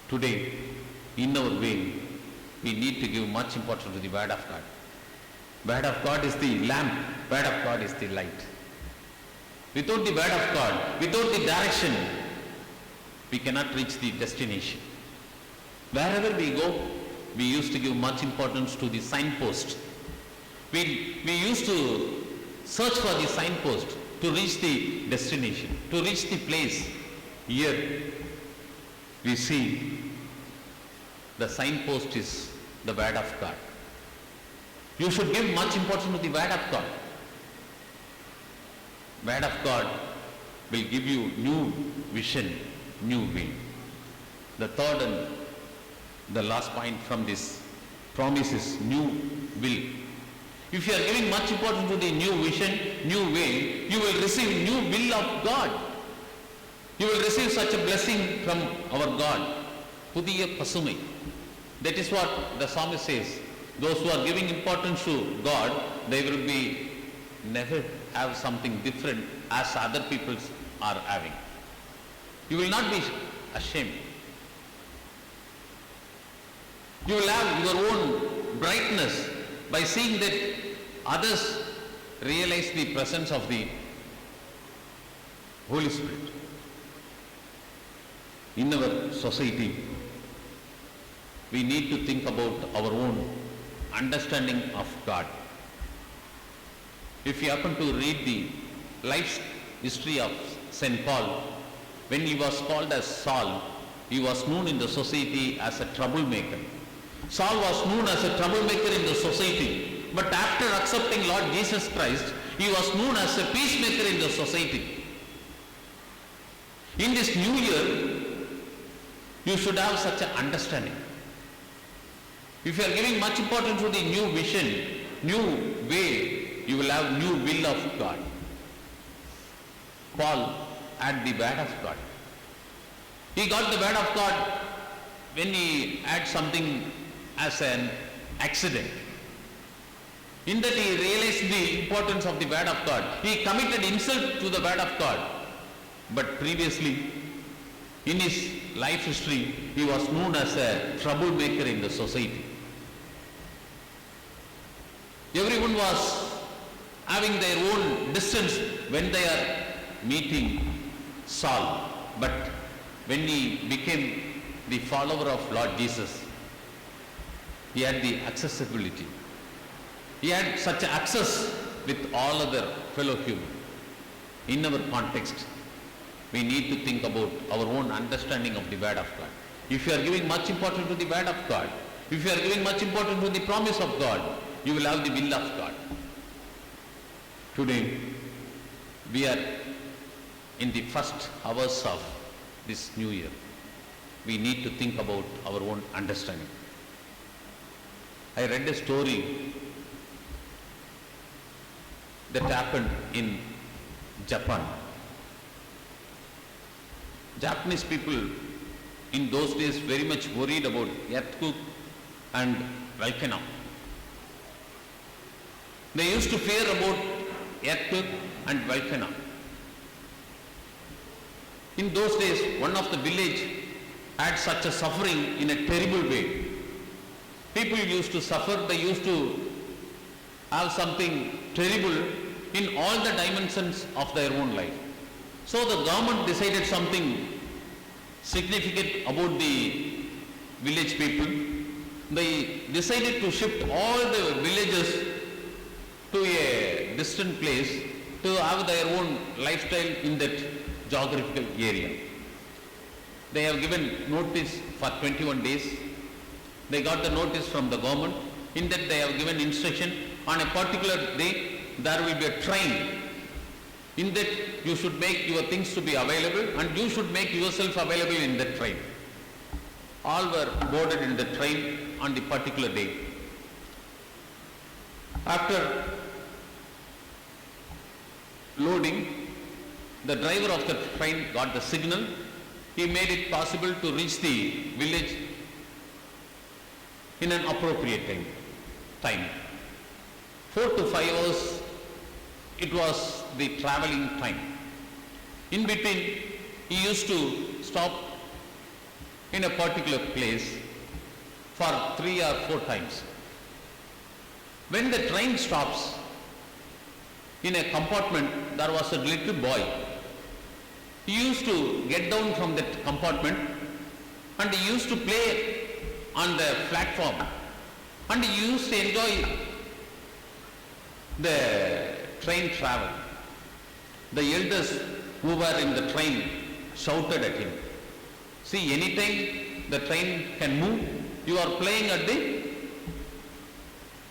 Today, in our way, we need to give much importance to the Word of God. Word of God is the lamp, Word of God is the light. Without the Word of God, without the direction, we cannot reach the destination. Wherever we go, we used to give much importance to the signpost. We used to search for the signpost to reach the destination, to reach the place. Here, we see the signpost is the Word of God. You should give much importance to the Word of God. Word of God will give you new vision, new way. The third and the last point from this promise is new will. If you are giving much importance to the new vision, new way, you will receive new will of God. You will receive such a blessing from our God. Pudiya pasumai. That is what the psalmist says. Those who are giving importance to God, they will be never have something different as other people are having. You will not be ashamed. You will have your own brightness by seeing that others realize the presence of the Holy Spirit. In our society, we need to think about our own understanding of God. If you happen to read the life history of St. Paul, when he was called as Saul, he was known in the society as a troublemaker. Saul was known as a troublemaker in the society, but after accepting Lord Jesus Christ, he was known as a peacemaker in the society. In this new year, you should have such an understanding. If you are giving much importance to the new vision, new way, you will have new will of God. Paul had the word of God. He got the word of God when he had something as an accident. In that he realized the importance of the word of God. He committed himself to the word of God. But previously, in his life history, he was known as a troublemaker in the society. Everyone was having their own distance when they are meeting Saul. But when he became the follower of Lord Jesus, he had the accessibility. He had such access with all other fellow human. In our context, we need to think about our own understanding of the word of God. If you are giving much importance to the word of God, if you are giving much importance to the promise of God, you will have the will of God. Today, we are in the first hours of this new year. We need to think about our own understanding. I read a story that happened in Japan. Japanese people in those days very much worried about earthquake and volcano. They used to fear about earthquake and volcano. In those days, one of the village had such a suffering in a terrible way. People used to suffer, they used to have something terrible in all the dimensions of their own life. So the government decided something significant about the village people. They decided to shift all the villages to a distant place to have their own lifestyle in that geographical area. They have given notice for 21 days. They got the notice from the government. In that they have given instruction on a particular day there will be a train. In that you should make your things to be available and you should make yourself available in the train. All were boarded in the train on the particular day. After loading, the driver of the train got the signal. He made it possible to reach the village in an appropriate time. 4 to 5 hours, it was the traveling time. In between, he used to stop in a particular place for 3 or 4 times. When the train stops, in a compartment, there was a little boy. He used to get down from that compartment and he used to play on the platform and he used to enjoy the train travel. The elders who were in the train shouted at him, "See, anytime the train can move, you are playing at the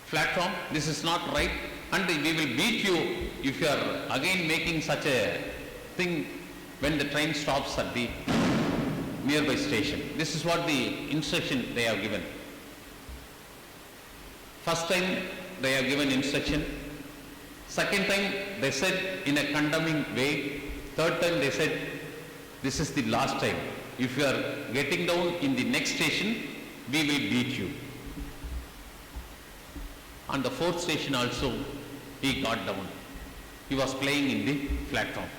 platform. This is not right and we will beat you if you are again making such a thing when the train stops at the nearby station." This is what the instruction they have given. First time they have given instruction. Second time they said in a condemning way. Third time they said, "This is the last time. If you are getting down in the next station, we will beat you." On the fourth station also, he got down. He was playing in the platform.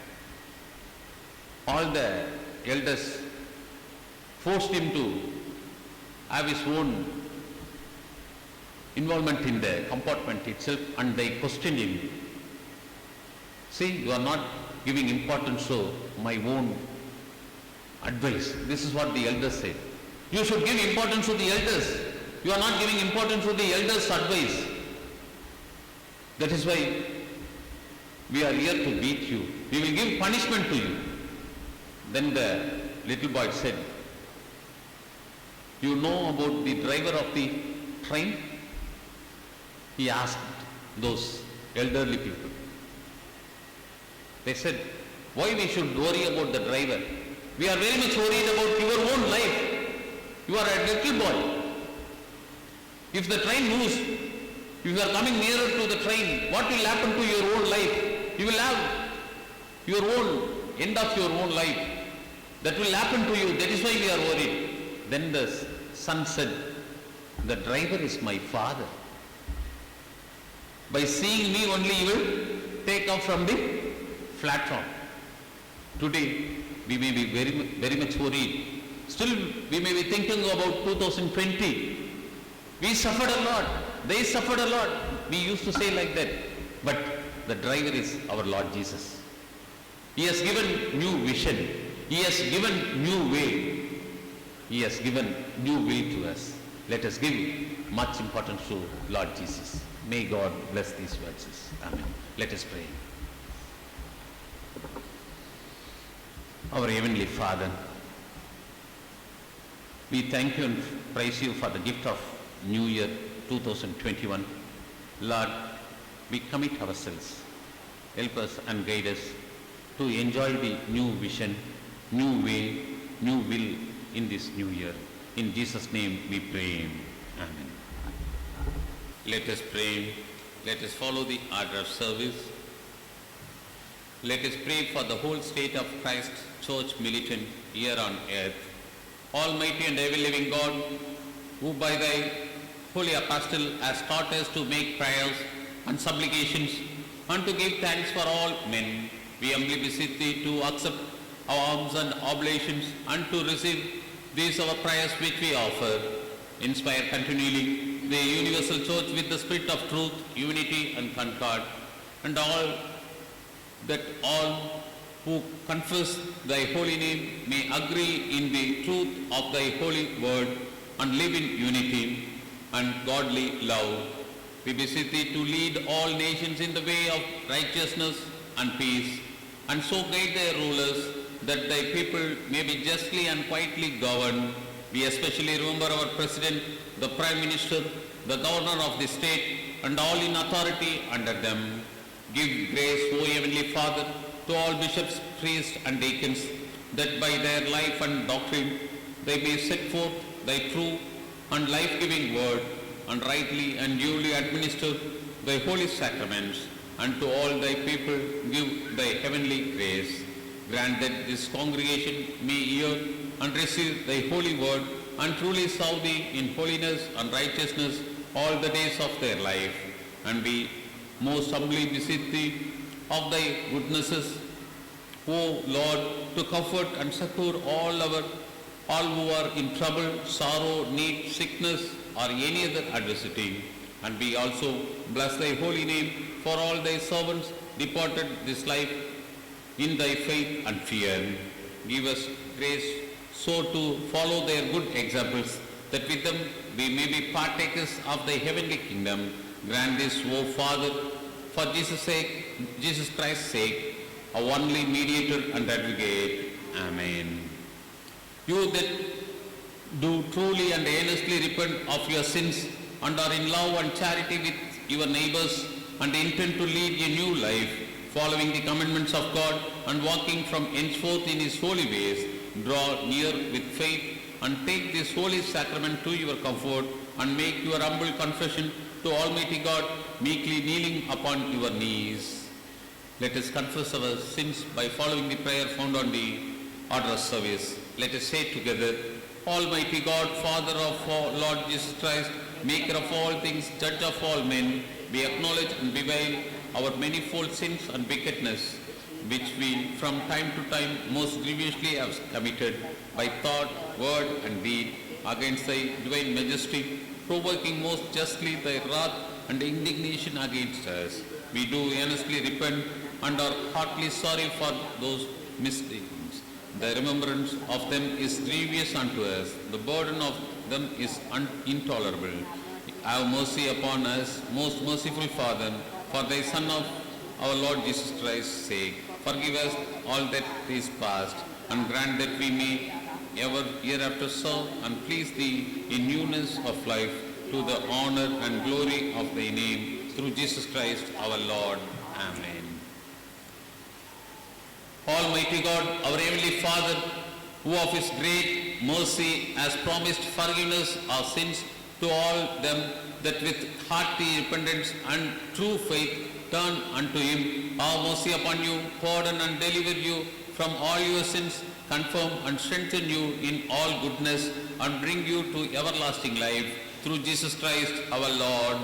All the elders forced him to have his own involvement in the compartment itself, and they questioned him. See, you are not giving importance to my own advice. This is what the elders said. You should give importance to the elders. You are not giving importance to the elders' advice. That is why we are here to beat you. We will give punishment to you. Then the little boy said, you know about the driver of the train? He asked those elderly people. They said, why we should worry about the driver? We are very much worried about your own life. You are a little boy. If the train moves, if you are coming nearer to the train, what will happen to your own life? You will have your own, end of your own life. That will happen to you. That is why we are worried. Then the son said, the driver is my father. By seeing me only, he will take off from the platform. Today, we may be very much worried. Still, we may be thinking about 2020. We suffered a lot. They suffered a lot. We used to say like that. But the driver is our Lord Jesus. He has given new vision. He has given new way. He has given new will to us. Let us give much importance to Lord Jesus. May God bless these verses. Amen. Let us pray. Our Heavenly Father, we thank you and praise you for the gift of New Year 2021. Lord, we commit ourselves. Help us and guide us to enjoy the new vision, new way, new will in this new year. In Jesus' name we pray. Amen. Let us pray. Let us follow the order of service. Let us pray for the whole state of Christ Church militant here on earth. Almighty and ever-living God, who by thy holy apostle has taught us to make prayers and supplications and to give thanks for all men, we humbly beseech thee to accept our alms and oblations and to receive these our prayers which we offer. Inspire continually the universal church with the spirit of truth, unity and concord, and that all who confess thy holy name may agree in the truth of thy holy word and live in unity and godly love. We beseech thee to lead all nations in the way of righteousness and peace, and so guide their rulers that thy people may be justly and quietly governed. We especially remember our President, the Prime Minister, the Governor of the state, and all in authority under them. Give grace, O Heavenly Father, to all bishops, priests, and deacons, that by their life and doctrine they may set forth thy true and life-giving word, and rightly and duly administer thy holy sacraments, and to all thy people give thy heavenly grace. Grant that this congregation may hear and receive thy holy word, and truly serve thee in holiness and righteousness all the days of their life. And we most humbly beseech thee of thy goodnesses, O Lord, to comfort and succor all who are in trouble, sorrow, need, sickness, or any other adversity. And we also bless thy holy name for all thy servants departed this life in thy faith and fear. Give us grace so to follow their good examples, that with them we may be partakers of thy heavenly kingdom. Grant this, O Father, for Jesus Christ's sake, our only mediator and advocate. Amen. You that do truly and earnestly repent of your sins and are in love and charity with your neighbors and intend to lead a new life, following the commandments of God and walking from henceforth in his holy ways, draw near with faith and take this holy sacrament to your comfort, and make your humble confession to Almighty God, meekly kneeling upon your knees. Let us confess our sins by following the prayer found on the order of service. Let us say together, Almighty God, Father of our Lord Jesus Christ, Maker of all things, Judge of all men, we acknowledge and bewail our manifold sins and wickedness, which we from time to time most grievously have committed by thought, word and deed against thy divine majesty, provoking most justly thy wrath and indignation against us. We do earnestly repent and are heartily sorry for those misdeeds. The remembrance of them is grievous unto us. The burden of them is intolerable. Have mercy upon us, most merciful Father, for thy Son of our Lord Jesus Christ's sake. Forgive us all that is past, and grant that we may ever hereafter serve and please thee in newness of life, to the honor and glory of thy name, through Jesus Christ our Lord. Amen. Almighty God, our Heavenly Father, who of his great mercy has promised forgiveness of sins to all them that with hearty repentance and true faith turn unto him, have mercy upon you, pardon and deliver you from all your sins, confirm and strengthen you in all goodness, and bring you to everlasting life, through Jesus Christ our Lord.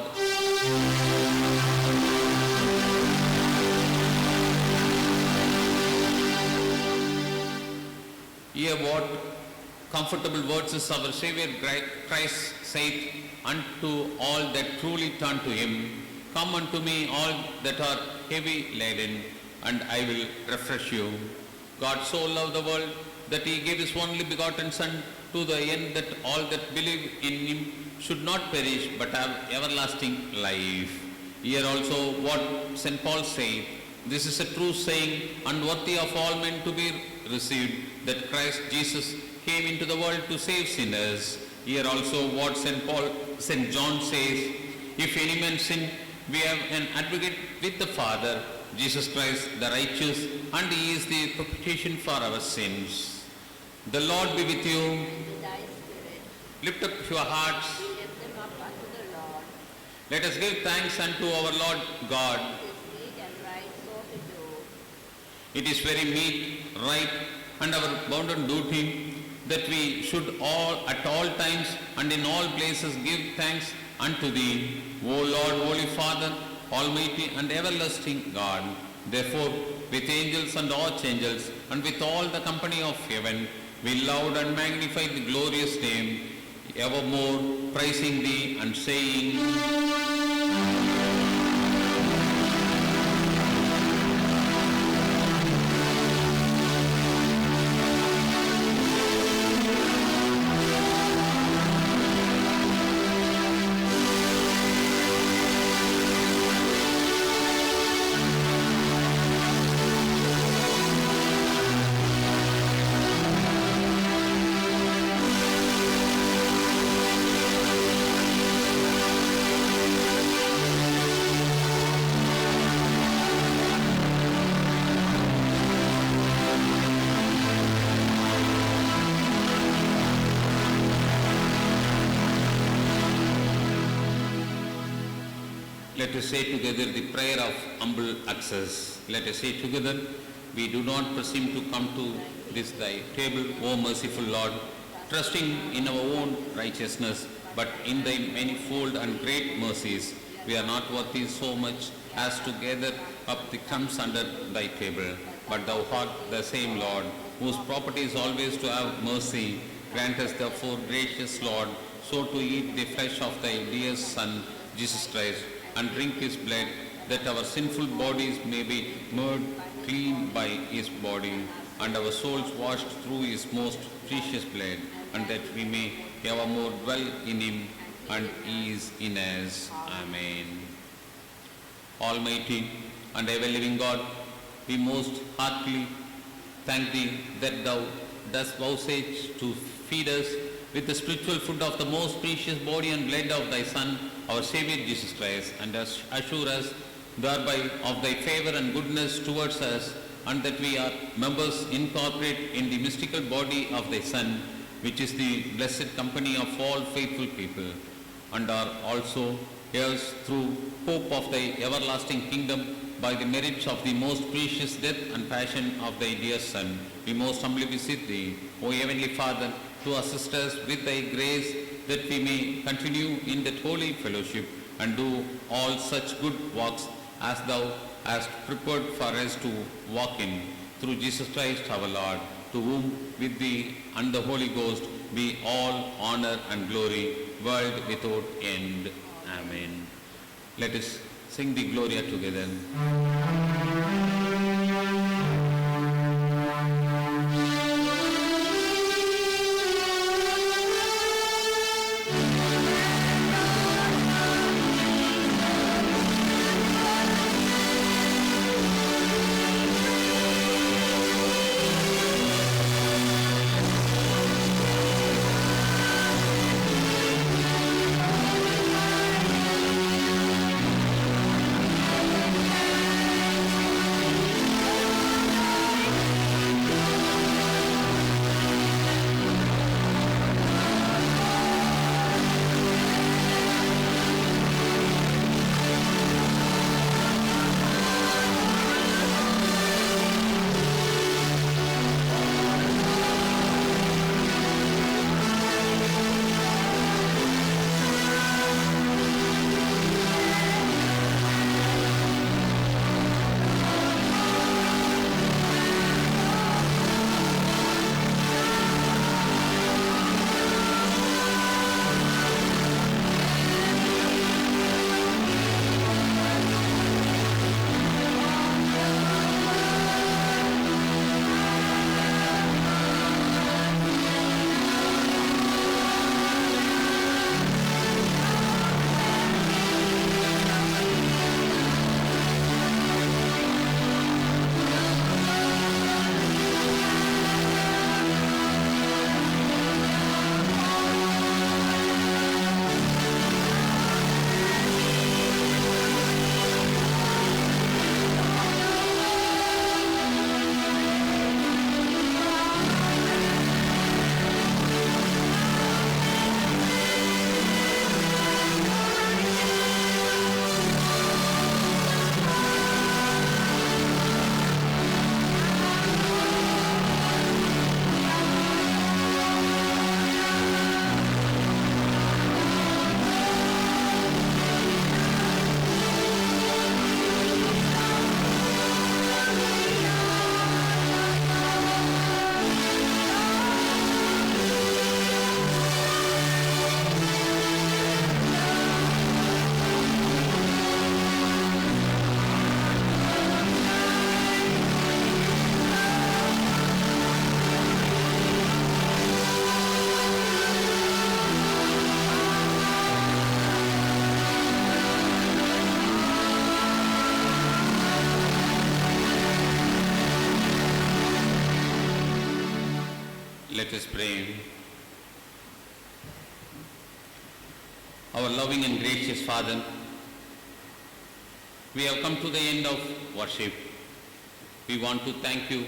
Hear what comfortable words is our Savior Christ saith unto all that truly turn to him, Come unto me all that are heavy laden, and I will refresh you. God so loved the world that he gave his only begotten Son, to the end that all that believe in him should not perish but have everlasting life. Here also what St. Paul saith, This is a true saying and worthy of all men to be received, that Christ Jesus came into the world to save sinners. Here also what St. John says, If any man sin, we have an advocate with the Father, Jesus Christ the righteous, and he is the propitiation for our sins. The Lord be with you. With thy spirit, Lift up your hearts. we lift them up unto the Lord. Let us give thanks unto our Lord God. It is meet and right so to do. It is very meet, right, and our bounden duty that we should all at all times and in all places give thanks unto thee, O Lord, Holy Father, Almighty and everlasting God. Therefore, with angels and archangels and with all the company of heaven, we laud and magnify the glorious name, evermore praising thee and saying, Let us say together the prayer of humble access. Let us say together, we do not presume to come to this thy table, O merciful Lord, trusting in our own righteousness, but in thy manifold and great mercies. We are not worthy so much as to gather up the crumbs under thy table, but thou art the same Lord, whose property is always to have mercy. Grant us therefore, gracious Lord, so to eat the flesh of thy dear Son, Jesus Christ, and drink his blood, that our sinful bodies may be made clean by his body, and our souls washed through his most precious blood, and that we may evermore dwell in him, and he is in us. Amen. Almighty and ever-living God, we most heartily thank thee that thou dost vouchsafe to feed us with the spiritual food of the most precious body and blood of thy Son, our Savior Jesus Christ, and assure us thereby of thy favor and goodness towards us, and that we are members incorporate in the mystical body of thy Son, which is the blessed company of all faithful people, and are also heirs through hope of thy everlasting kingdom, by the merits of the most precious death and passion of thy dear Son. We most humbly beseech thee, O Heavenly Father, to assist us with thy grace, that we may continue in that holy fellowship and do all such good works as thou hast prepared for us to walk in, through Jesus Christ our Lord, to whom with thee and the Holy Ghost be all honor and glory, world without end. Amen. Let us sing the Gloria together. Let us pray. Our loving and gracious Father, we have come to the end of worship. We want to thank you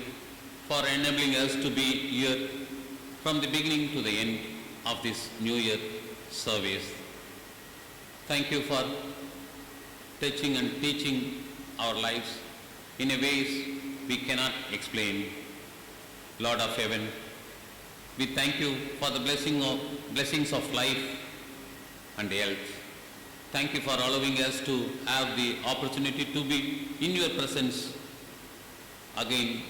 for enabling us to be here from the beginning to the end of this New Year service. Thank you for touching and teaching our lives in a ways we cannot explain. Lord of heaven, we thank you for the blessings of life and health. Thank you for allowing us to have the opportunity to be in your presence again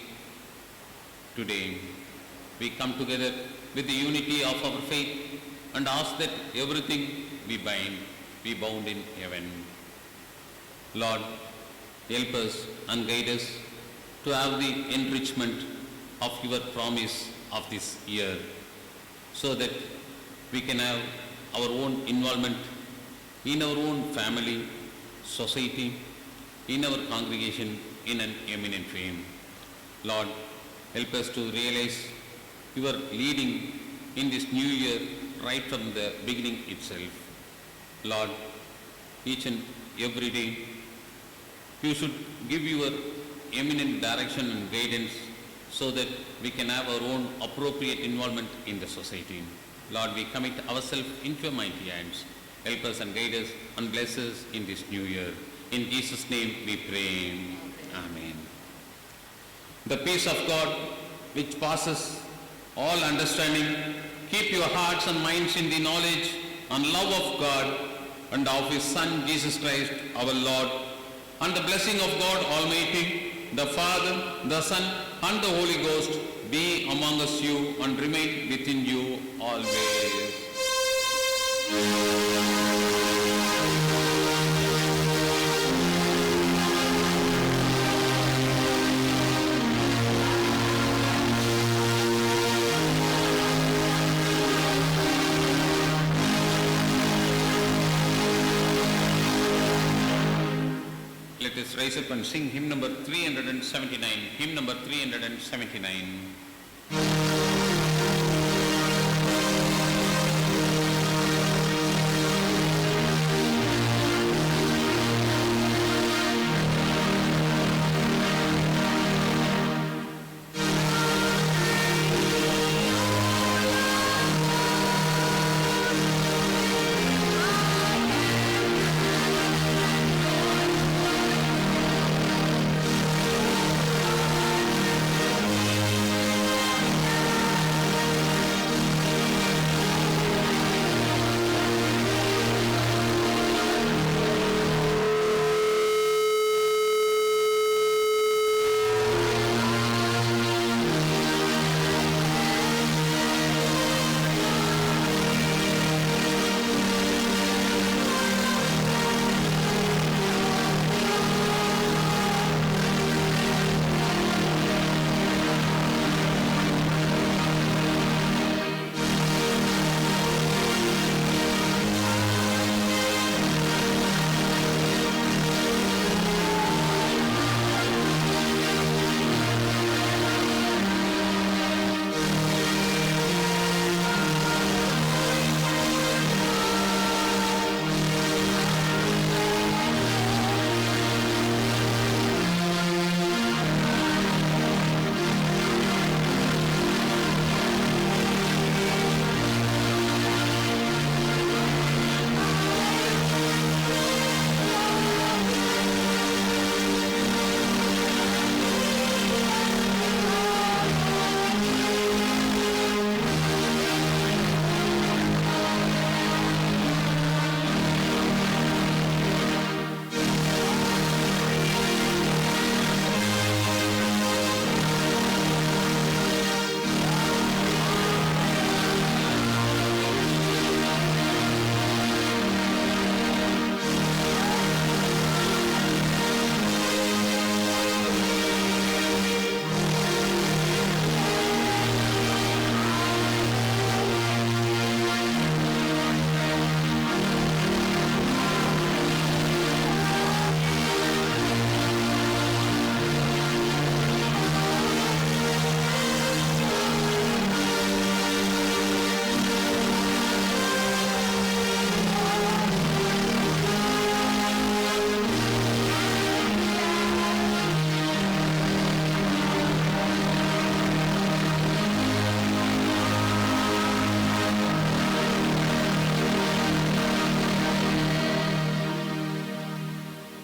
today. We come together with the unity of our faith and ask that everything be bound in heaven. Lord, help us and guide us to have the enrichment of your promise of this year, so that we can have our own involvement in our own family, society, in our congregation in an eminent fame. Lord, help us to realize your leading in this new year right from the beginning itself. Lord, each and every day, you should give your eminent direction and guidance so that we can have our own appropriate involvement in the society. Lord, we commit ourselves into your mighty hands. Help us and guide us and bless us in this new year. In Jesus' name we pray. Amen. The peace of God, which passes all understanding, keep your hearts and minds in the knowledge and love of God and of His Son, Jesus Christ, our Lord, and the blessing of God Almighty, the Father, the Son, and the Holy Ghost be among amongst you and remain within you always. Let us rise up and sing hymn number 379. Hymn number 379.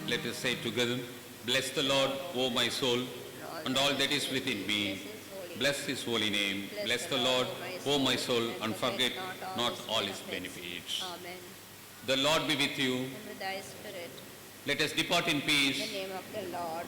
Let us say together, bless the Lord, O my soul, and all that is within me. Bless his holy name. Bless the Lord, O my soul, and forget not all his benefits. Amen. The Lord be with you. And with thy spirit, Let us depart in in peace. the name of the Lord.